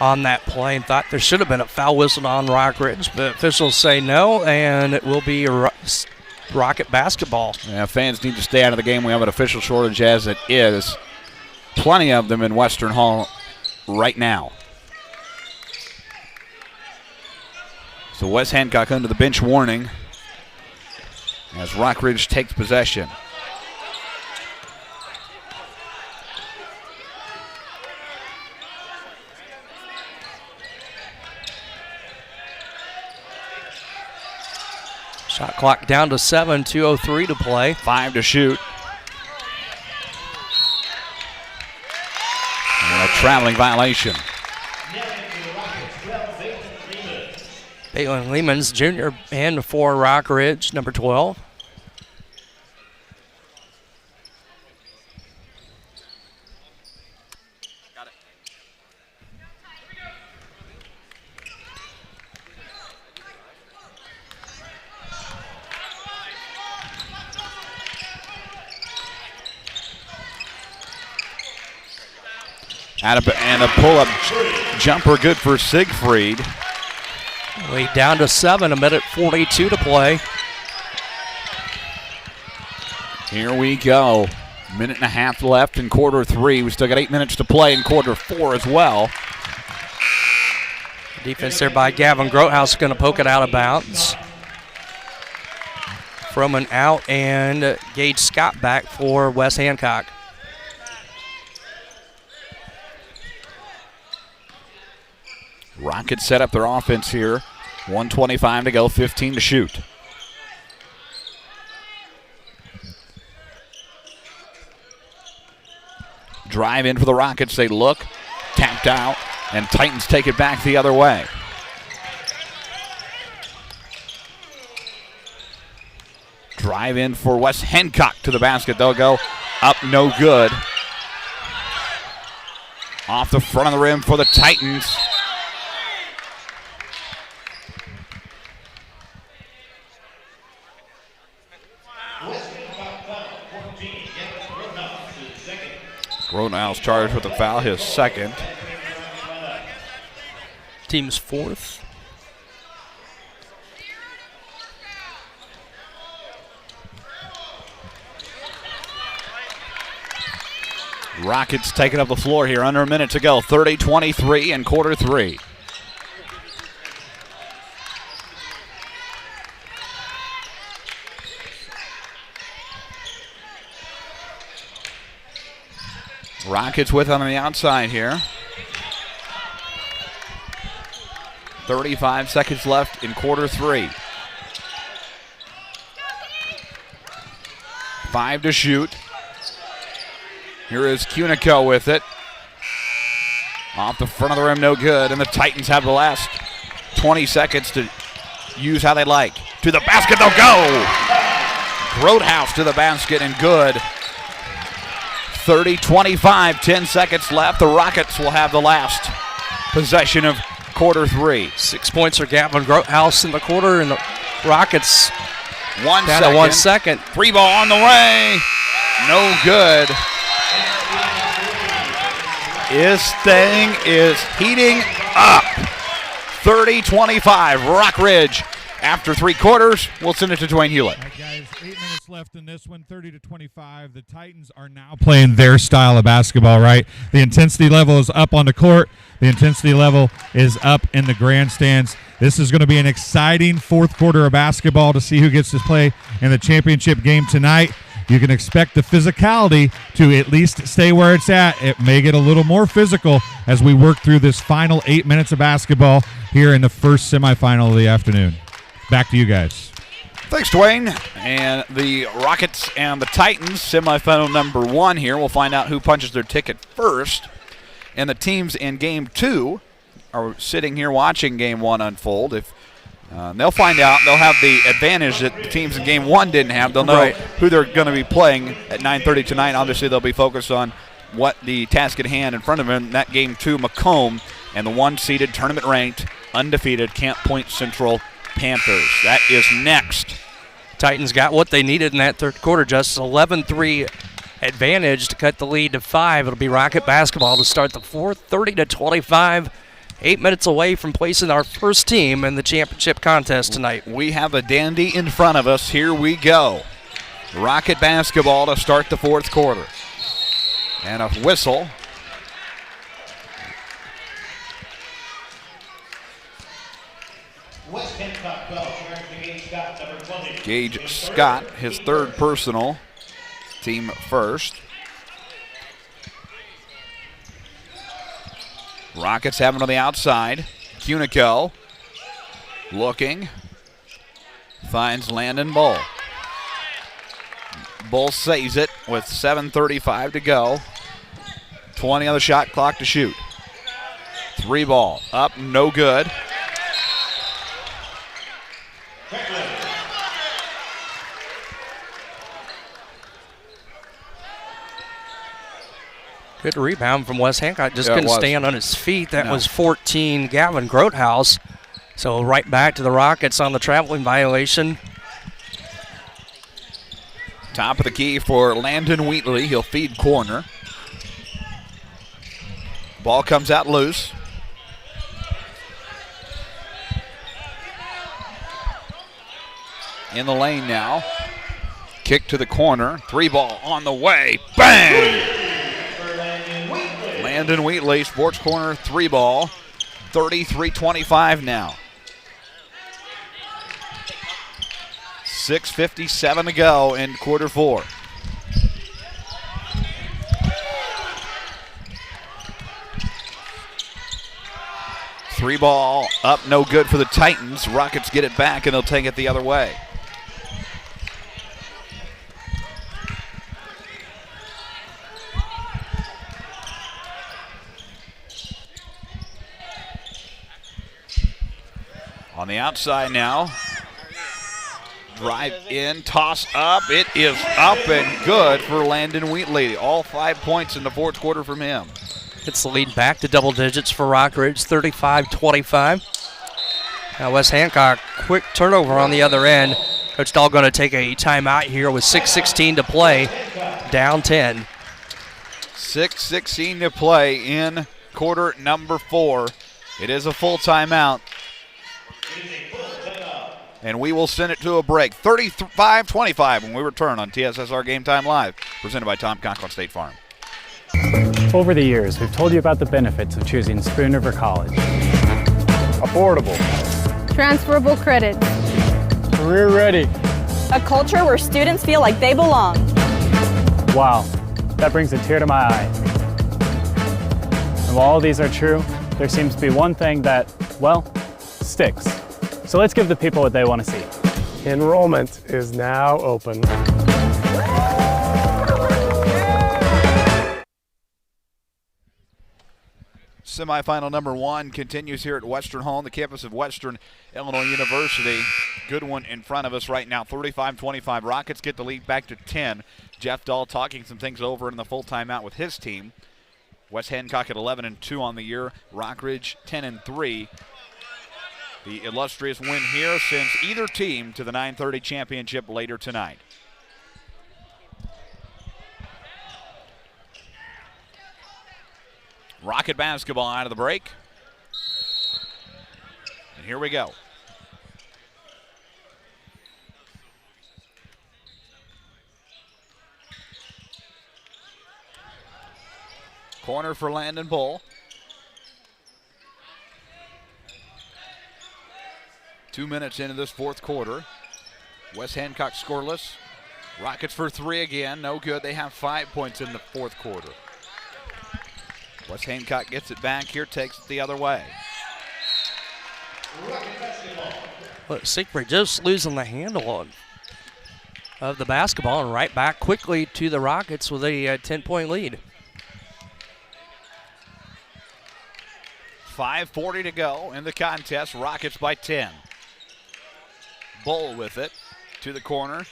on that play and thought there should have been a foul whistle on Rockridge, but officials say no, and it will be Rocket basketball. Yeah, fans need to stay out of the game. We have an official shortage as it is. Plenty of them in Western Hall right now. So West Hancock under the bench warning as Rockridge takes possession. Shot clock down to 7, 2:03 to play. 5 to shoot. And a traveling violation. Balin Lehman's junior and for Rockridge, number 12. And a pull-up jumper good for Siegfried. Way down to 7, a minute 42 to play. Here we go. Minute and a half left in quarter 3. We still got 8 minutes to play in quarter 4 as well. Defense there by Gavin Grothouse, going to poke it out of bounds. From an out, and Gage Scott back for West Hancock. Rockets set up their offense here. 1:25 to go, 15 to shoot. Drive in for the Rockets. They look, tapped out, and Titans take it back the other way. Drive in for West Hancock to the basket. They'll go up, no good. Off the front of the rim for the Titans. Grothouse charged with a foul, his second. Team's fourth. Rockets taking up the floor here, under a minute to go. 30-23 in quarter 3. Rockets with on the outside here. 35 seconds left in quarter 3. 5 to shoot. Here is Cunico with it. Off the front of the rim, no good. And the Titans have the last 20 seconds to use how they like. To the basket, they'll go! Grothouse to the basket and good. 30-25, 10 seconds left. The Rockets will have the last possession of quarter 3. 6 points for Gavin Grothouse in the quarter, and the Rockets 1 down second. to 1 second. 3 ball on the way. No good. This thing is heating up. 30-25, Rockridge. After 3 quarters, we'll send it to Dwayne Hewlett. All right, guys, 8 minutes left in this one, 30-25. The Titans are now playing their style of basketball, right? The intensity level is up on the court. The intensity level is up in the grandstands. This is going to be an exciting fourth quarter of basketball to see who gets to play in the championship game tonight. You can expect the physicality to at least stay where it's at. It may get a little more physical as we work through this final 8 minutes of basketball here in the first semifinal of the afternoon. Back to you guys. Thanks, Dwayne. And the Rockets and the Titans, semifinal number 1 here. We'll find out who punches their ticket first. And the teams in Game 2 are sitting here watching Game 1 unfold. If They'll find out. They'll have the advantage that the teams in Game 1 didn't have. They'll know who they're going to be playing at 9:30 tonight. Obviously, they'll be focused on what the task at hand in front of them. That Game 2, Macomb and the one-seeded, tournament-ranked, undefeated Camp Point Central Panthers. That is next. Titans got what they needed in that third quarter, just 11-3 advantage to cut the lead to 5. It'll be Rocket basketball to start the fourth, 30-25. 8 minutes away from placing our first team in the championship contest tonight. We have a dandy in front of us. Here we go. Rocket basketball to start the fourth quarter. And a whistle. West Hancock bell, Gage Scott, number 20. Gage Scott, his third personal, team first. Rockets have it on the outside. Cunico looking. Finds Landon Bull. Bull saves it with 7:35 to go. 20 on the shot clock to shoot. 3 ball up, no good. Good rebound from Wes Hancock. Just couldn't stand on his feet. That was 14, Gavin Grothaus. So right back to the Rockets on the traveling violation. Top of the key for Landon Wheatley. He'll feed corner. Ball comes out loose. In the lane now. Kick to the corner. 3 ball on the way. Bang! Landon Wheatley, Sports Corner 3 ball. 33-25 now. 6:57 to go in quarter 4. Three ball up, no good for the Titans. Rockets get it back and they'll take it the other way. On the outside now. Drive in, toss up. It is up and good for Landon Wheatley. All 5 points in the fourth quarter from him. It's the lead back to double digits for Rockridge, 35-25. Now Wes Hancock, quick turnover on the other end. Coach Dahl going to take a timeout here with 6:16 to play, down 10. 6:16 to play in quarter number 4. It is a full timeout. And we will send it to a break. 35-25 when we return on TSSR Game Time Live, presented by Tom Conklin State Farm. Over the years, we've told you about the benefits of choosing Spoon River College. Affordable. Transferable credit. Career ready. A culture where students feel like they belong. Wow, that brings a tear to my eye. And while all these are true, there seems to be one thing that, well, sticks. So let's give the people what they want to see. Enrollment is now open. Semifinal number 1 continues here at Western Hall on the campus of Western Illinois University. Good one in front of us right now, 35-25. Rockets get the lead back to 10. Jeff Dahl talking some things over in the full timeout with his team. West Hancock at 11-2 on the year. Rockridge 10-3. The illustrious win here sends either team to the 9:30 championship later tonight. Rocket basketball out of the break. And here we go. Corner for Landon Bull. 2 minutes into this fourth quarter. West Hancock scoreless. Rockets for 3 again. No good. They have 5 points in the fourth quarter. West Hancock gets it back here, takes it the other way. Look, Siegfried just losing the handle of the basketball and right back quickly to the Rockets with a 10-point lead. 5:40 to go in the contest. Rockets by 10. Bull with it to the corner.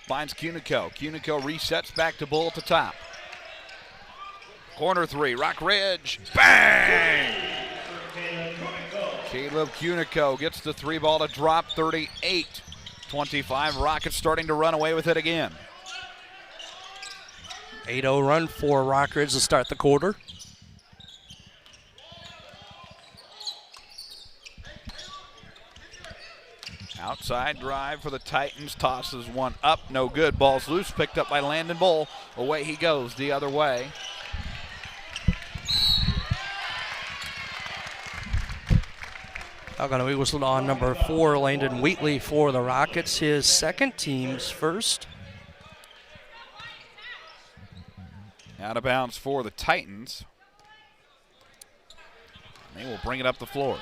Finds Cunico. Cunico resets back to Bull at the top. Corner three, Rockridge. Bang! Caleb Cunico gets the three ball to drop. 38-25. Rockets starting to run away with it again. 8-0 run for Rockridge to start the quarter. Outside drive for the Titans. Tosses one up. No good. Ball's loose. Picked up by Landon Bull. Away he goes the other way. Now going to be whistled on number 4, Landon Wheatley for the Rockets. His second, team's first. Out of bounds for the Titans. They will bring it up the floor.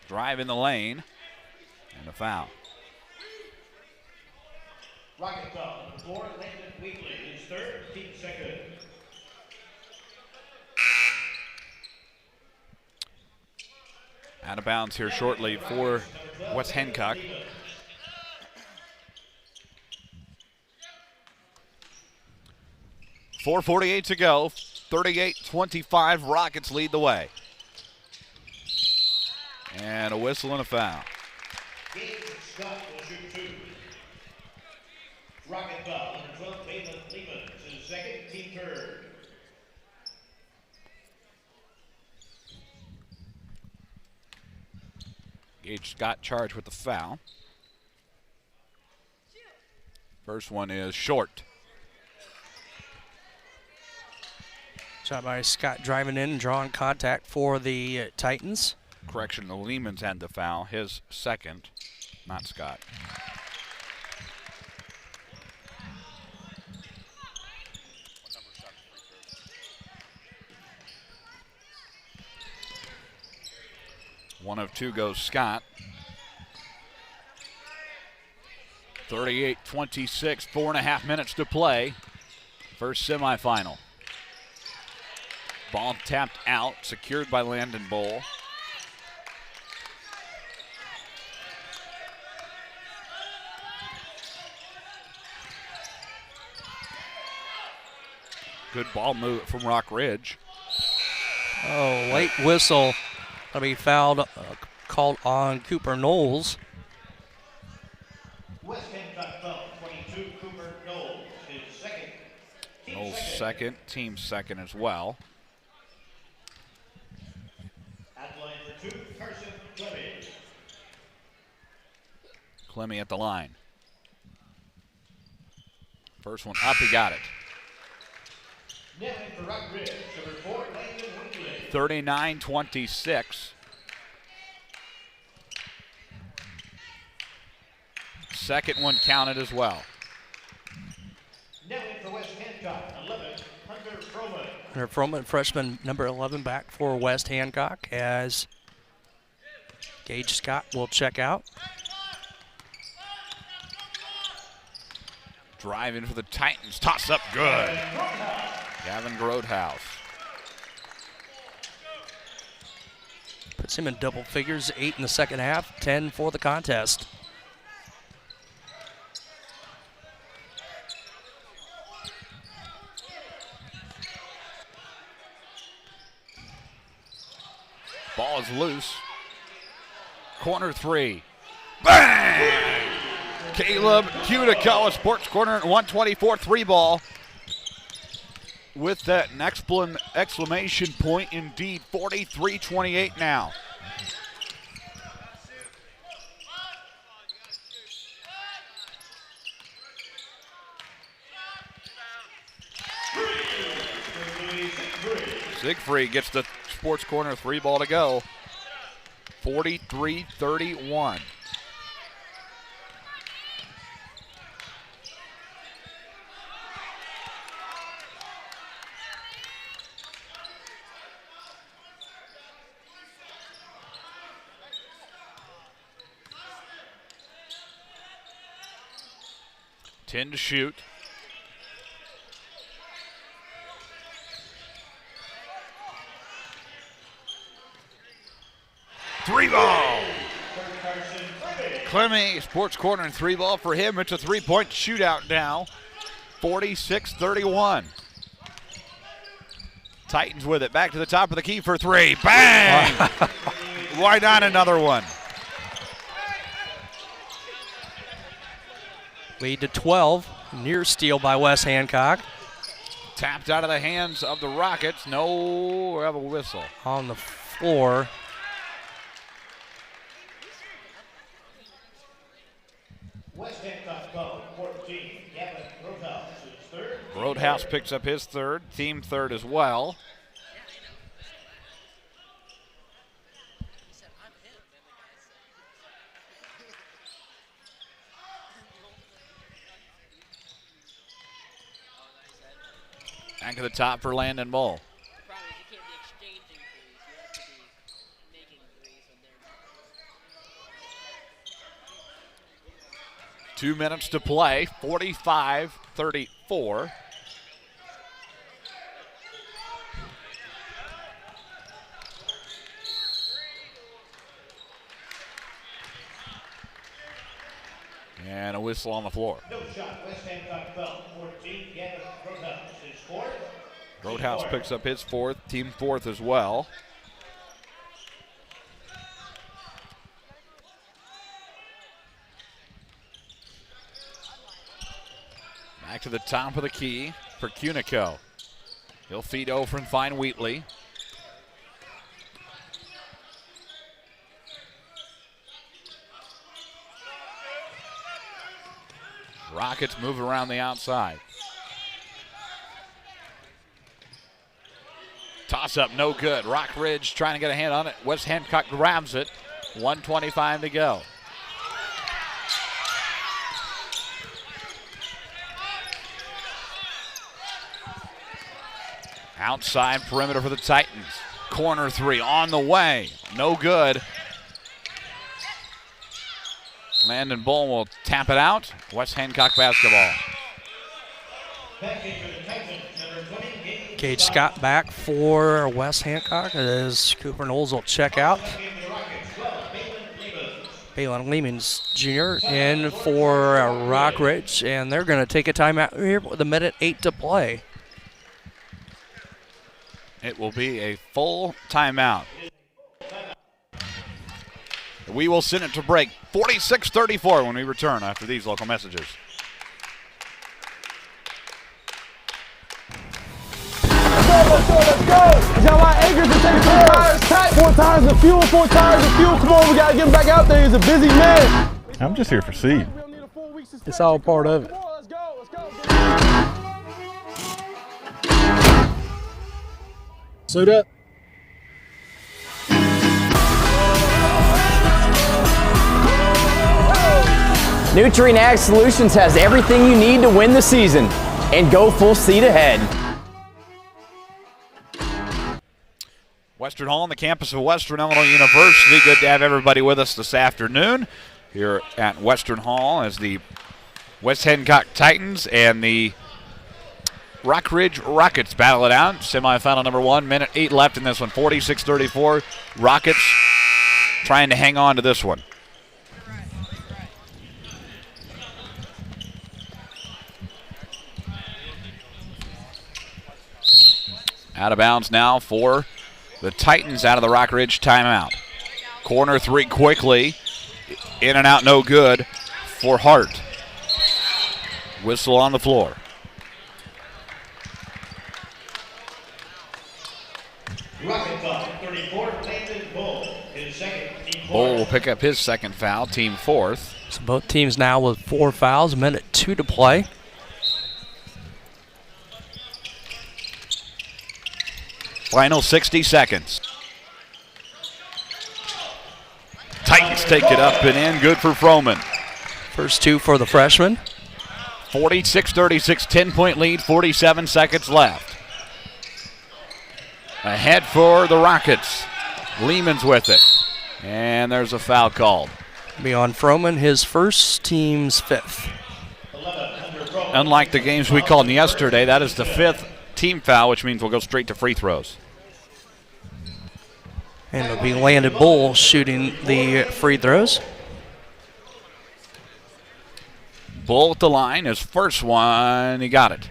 Drive in the lane, and a foul. Rocket foul, number 4, Landon Wheatley, his third, team second. Out of bounds here shortly for West Hancock. .448 to go. 38-25. Rockets lead the way. And a whistle and a foul. Scott will shoot 2. Rocket foul, number 12, Caleb Lehman, his second, team third. Gage Scott charged with the foul. First one is short. Shot by Scott driving in and drawing contact for the Titans. Correction, the Lehman's had the foul. His second, not Scott. One of two goes Scott. 38-26, 4.5 minutes to play. First semifinal. Ball tapped out, secured by Landon Bull. Good ball move from Rockridge. Oh, late whistle. Going to be fouled, called on Cooper Knowles. West Hancock foul, 22, Cooper Knowles, his second. Knowles second, team second as well. At line for 2, Carson Clemmy. Clemmy at the line. First one up, he got it. Netting for Rockridge, number 4, Landon Wheatley. 39-26. Second one counted as well. Netting for West Hancock, 11, Hunter Froman. Hunter Froman, freshman number 11, back for West Hancock as Gage Scott will check out. Drive in for the Titans. Toss up good. Gavin Grodhouse. Puts him in double figures, 8 in the second half, 10 for the contest. Ball is loose. Corner three. Bang! Caleb Cunico, Sports Corner at 124 3 ball. With that an exclamation point indeed. 43-28 now. Siegfried gets the Sports Corner 3 ball to go. 43-31. To shoot. Three ball. Clemmy, sports corner and three ball for him. It's a three-point shootout now. 46-31. Titans with it. Back to the top of the key for three. Bang! Why not another one? Lead to 12. Near steal by West Hancock. Tapped out of the hands of the Rockets. No, we have a whistle. On the floor. West Hancock foul, 14. Gavin Roadhouse is third. Roadhouse picks up his third, team third as well. Back to the top for Landon Bull. 2 minutes to play, 45-34. And a whistle on the floor. No shot. West Hancock foul, 14. Gavin Roadhouse is fourth. Roadhouse picks up his fourth, team fourth as well. Back to the top of the key for Cunico. He'll feed over and find Wheatley. Rockets move around the outside. Toss up, no good. Rockridge trying to get a hand on it. West Hancock grabs it. 1:25 to go. Outside perimeter for the Titans. Corner three on the way. No good. Landon Bull will tap it out. West Hancock basketball. Gage Scott back for West Hancock as Cooper Knowles will check out. Balin Lehman's Jr. in for Rockridge, and they're going to take a timeout here with 1:08 to play. It will be a full timeout. We will send it to break. 46-34 when we return after these local messages. Let's go! We got a lot of acres to take 4 tires of fuel, 4 tires of fuel. Come on, we got to get him back out there. He's a busy man. I'm just here for seed. It's all part of it. Suit up. Nutrien Ag Solutions has everything you need to win the season and go full speed ahead. Western Hall on the campus of Western Illinois University. Good to have everybody with us this afternoon here at Western Hall as the West Hancock Titans and the Rockridge Rockets battle it out. Semifinal number 1, 1:08 left in this one. 46-34. Rockets trying to hang on to this one. Out of bounds now for the Titans out of the Rockridge timeout. Corner three quickly. In and out, no good for Hart. Whistle on the floor. Rocket foul, 34. Landon Bull, his second. Bull will pick up his second foul, team fourth. So both teams now with 4 fouls, 1:02 to play. Final 60 seconds. Titans take it up and in. Good for Froman. First 2 for the freshman. 46-36, 10-point lead, 47 seconds left. Ahead for the Rockets. Lehman's with it. And there's a foul called. Beyond Froman, his first, team's 5th. Unlike the games we called yesterday, that is the 5th team foul, which means we'll go straight to free throws. And it'll be Landon Bull shooting the free throws. Bull at the line, his first one, he got it.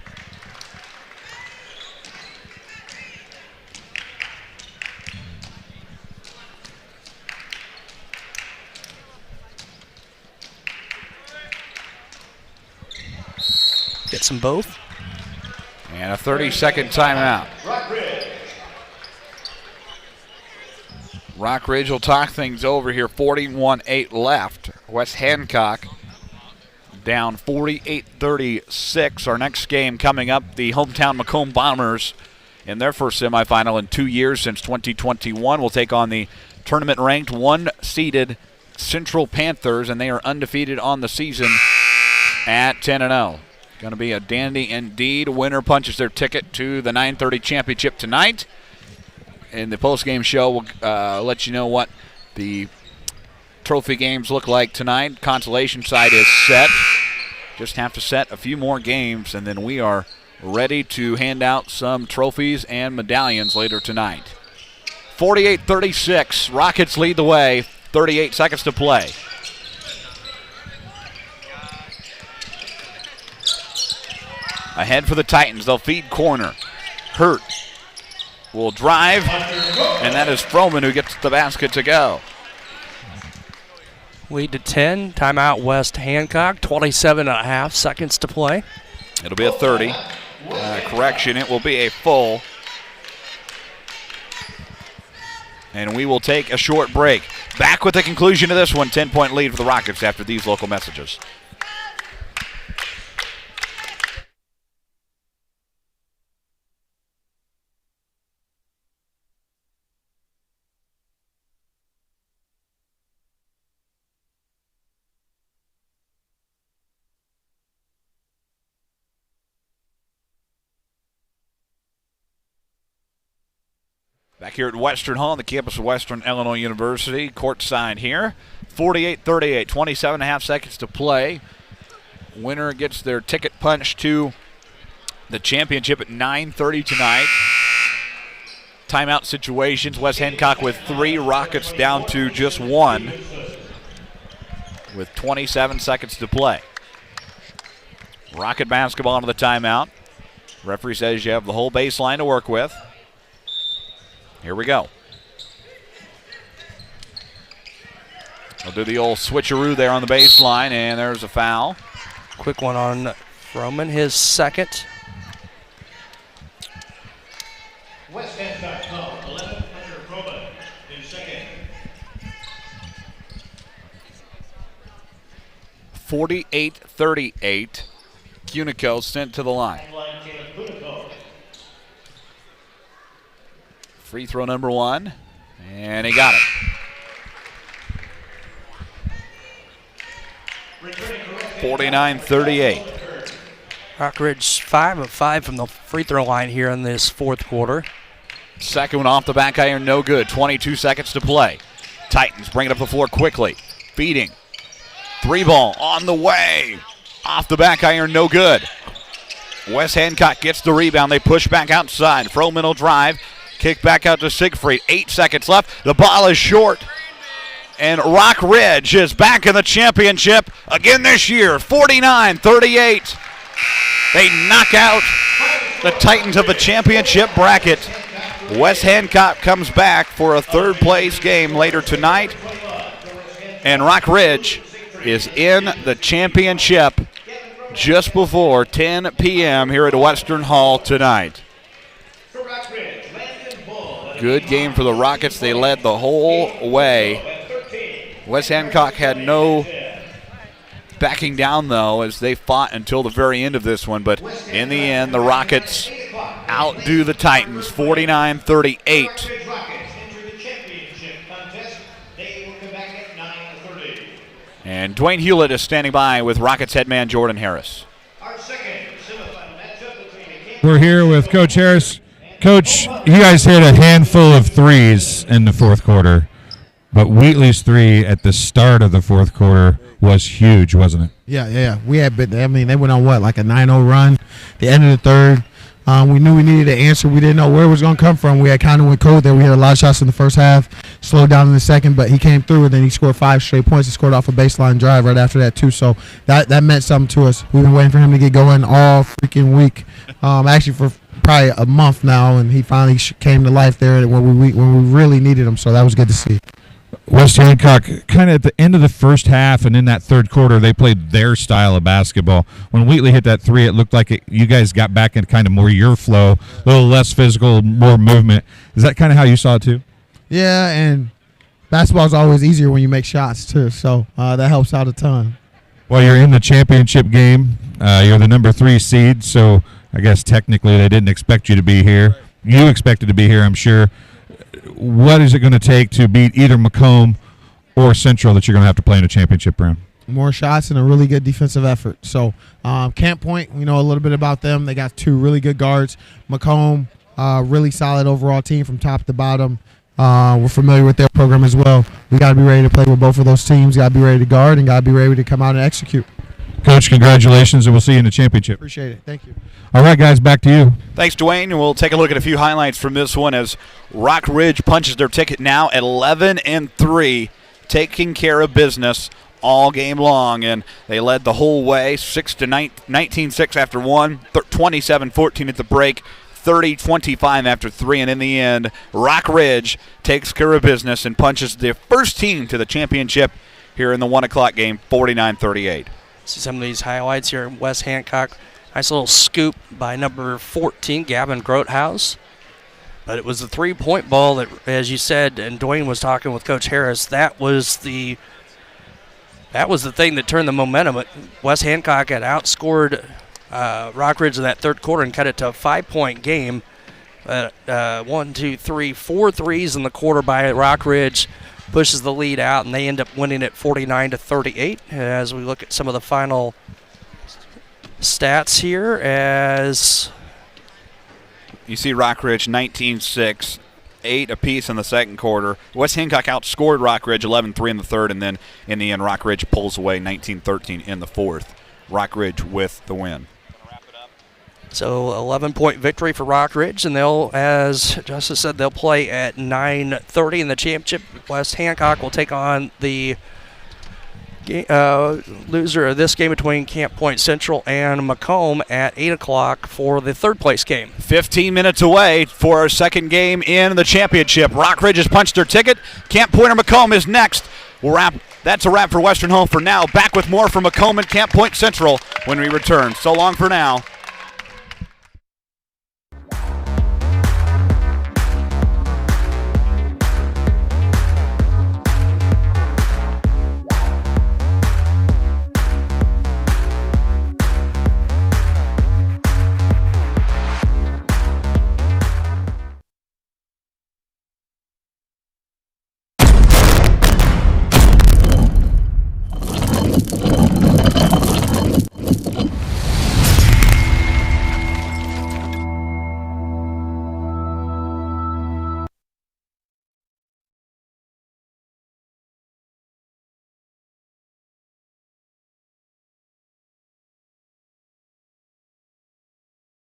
Gets them both. And a 30-second timeout. Rockridge will talk things over here. 41-8 left. West Hancock down 48-36. Our next game coming up, the hometown Macomb Bombers in their first semifinal in 2 years since 2021 will take on the tournament-ranked one-seeded Central Panthers, and they are undefeated on the season at 10-0. Going to be a dandy indeed. Winner punches their ticket to the 9:30 championship tonight. In the post-game show, we'll let you know what the trophy games look like tonight. Consolation side is set. Just have to set a few more games, and then we are ready to hand out some trophies and medallions later tonight. 48-36, Rockets lead the way. 38 seconds to play. Ahead for the Titans, they'll feed corner. Hurt will drive, and that is Froman who gets the basket to go. Lead to 10. Timeout West Hancock. 27.5 seconds to play. It'll be a 30. Correction, it will be a full. And we will take a short break. Back with the conclusion of this one. 10-point lead for the Rockets after these local messages. Back here at Western Hall on the campus of Western Illinois University, courtside here. 48-38, 27.5 seconds to play. Winner gets their ticket punched to the championship at 9:30 tonight. Timeout situations, West Hancock with 3, Rockets down to just 1 with 27 seconds to play. Rocket basketball into the timeout. Referee says you have the whole baseline to work with. Here we go. We'll do the old switcheroo there on the baseline, and there's a foul. Quick one on Froman, his second. West Hancock foul, 11 under Froman, his second. 48-38. Cunico sent to the line. Free throw number 1, and he got it. (49-38). Rockridge 5 of 5 from the free throw line here in this fourth quarter. Second one off the back iron, no good. 22 seconds to play. Titans bring it up the floor quickly. Feeding. 3-ball on the way. Off the back iron, no good. West Hancock gets the rebound. They push back outside. Froman will drive. Kick back out to Siegfried. 8 seconds left. The ball is short. And Rockridge is back in the championship again this year. 49-38. They knock out the Titans of the championship bracket. West Hancock comes back for a third-place game later tonight. And Rockridge is in the championship just before 10 p.m. here at Western Hall tonight. Good game for the Rockets. They led the whole way. West Hancock had no backing down, though, as they fought until the very end of this one. But in the end, the Rockets outdo the Titans 49-38. And Dwayne Hewlett is standing by with Rockets head man Jordan Harris. We're here with Coach Harris. Coach, you guys hit a handful of threes in the fourth quarter, but Wheatley's 3 at the start of the fourth quarter was huge, wasn't it? Yeah. We had been, I mean, they went on what, like a 9-0 run, the end of the third. We knew we needed an answer. We didn't know where it was going to come from. We had kind of went cold there. We had a lot of shots in the first half, slowed down in the second, but he came through, and then he scored 5 straight points. He scored off a baseline drive right after that, too. So that meant something to us. We've been waiting for him to get going all freaking week, actually for probably a month now, and he finally came to life there when we really needed him. So that was good to see. West Hancock, kind of at the end of the first half and in that third quarter, they played their style of basketball. When Wheatley hit that 3, it looked like you guys got back in kind of more your flow, a little less physical, more movement. Is that kind of how you saw it too? Yeah, and basketball is always easier when you make shots too, so that helps out a ton. Well, you're in the championship game. You're the number 3 seed, so I guess technically they didn't expect you to be here. You expected to be here, I'm sure. What is it going to take to beat either Macomb or Central that you're going to have to play in a championship round? More shots and a really good defensive effort. So Camp Point, we know a little bit about them. They got 2 really good guards. Macomb, really solid overall team from top to bottom. We're familiar with their program as well. We got to be ready to play with both of those teams. Got to be ready to guard and got to be ready to come out and execute. Coach, congratulations, and we'll see you in the championship. Appreciate it. Thank you. All right, guys, back to you. Thanks, Dwayne. We'll take a look at a few highlights from this one as Rockridge punches their ticket now at 11-3, taking care of business all game long, and they led the whole way, 19-6 after 1, 27-14 at the break, 30-25 after 3, and in the end, Rockridge takes care of business and punches their first team to the championship here in the 1 o'clock game, 49-38. See some of these highlights here in West Hancock. Nice little scoop by number 14, Gavin Grothaus. But it was the three-point ball that, as you said, and Dwayne was talking with Coach Harris, that was the thing that turned the momentum. West Hancock had outscored Rockridge in that third quarter and cut it to a 5-point game. 1, 2, 3, 4 threes in the quarter by Rockridge pushes the lead out, and they end up winning it 49-38. As we look at some of the final stats here, as you see Rockridge 19-6, 8 apiece in the second quarter. West Hancock outscored Rockridge 11-3 in the third, and then in the end Rockridge pulls away 19-13 in the fourth. Rockridge with the win. So 11-point victory for Rockridge, and they'll, as Justice said, they'll play at 9:30 in the championship. West Hancock will take on the loser of this game between Camp Point Central and Macomb at 8 o'clock for the third place game. 15 minutes away for our second game in the championship. Rockridge has punched their ticket. Camp Point or Macomb is next. That's a wrap for Western Home for now. Back with more from Macomb and Camp Point Central when we return. So long for now.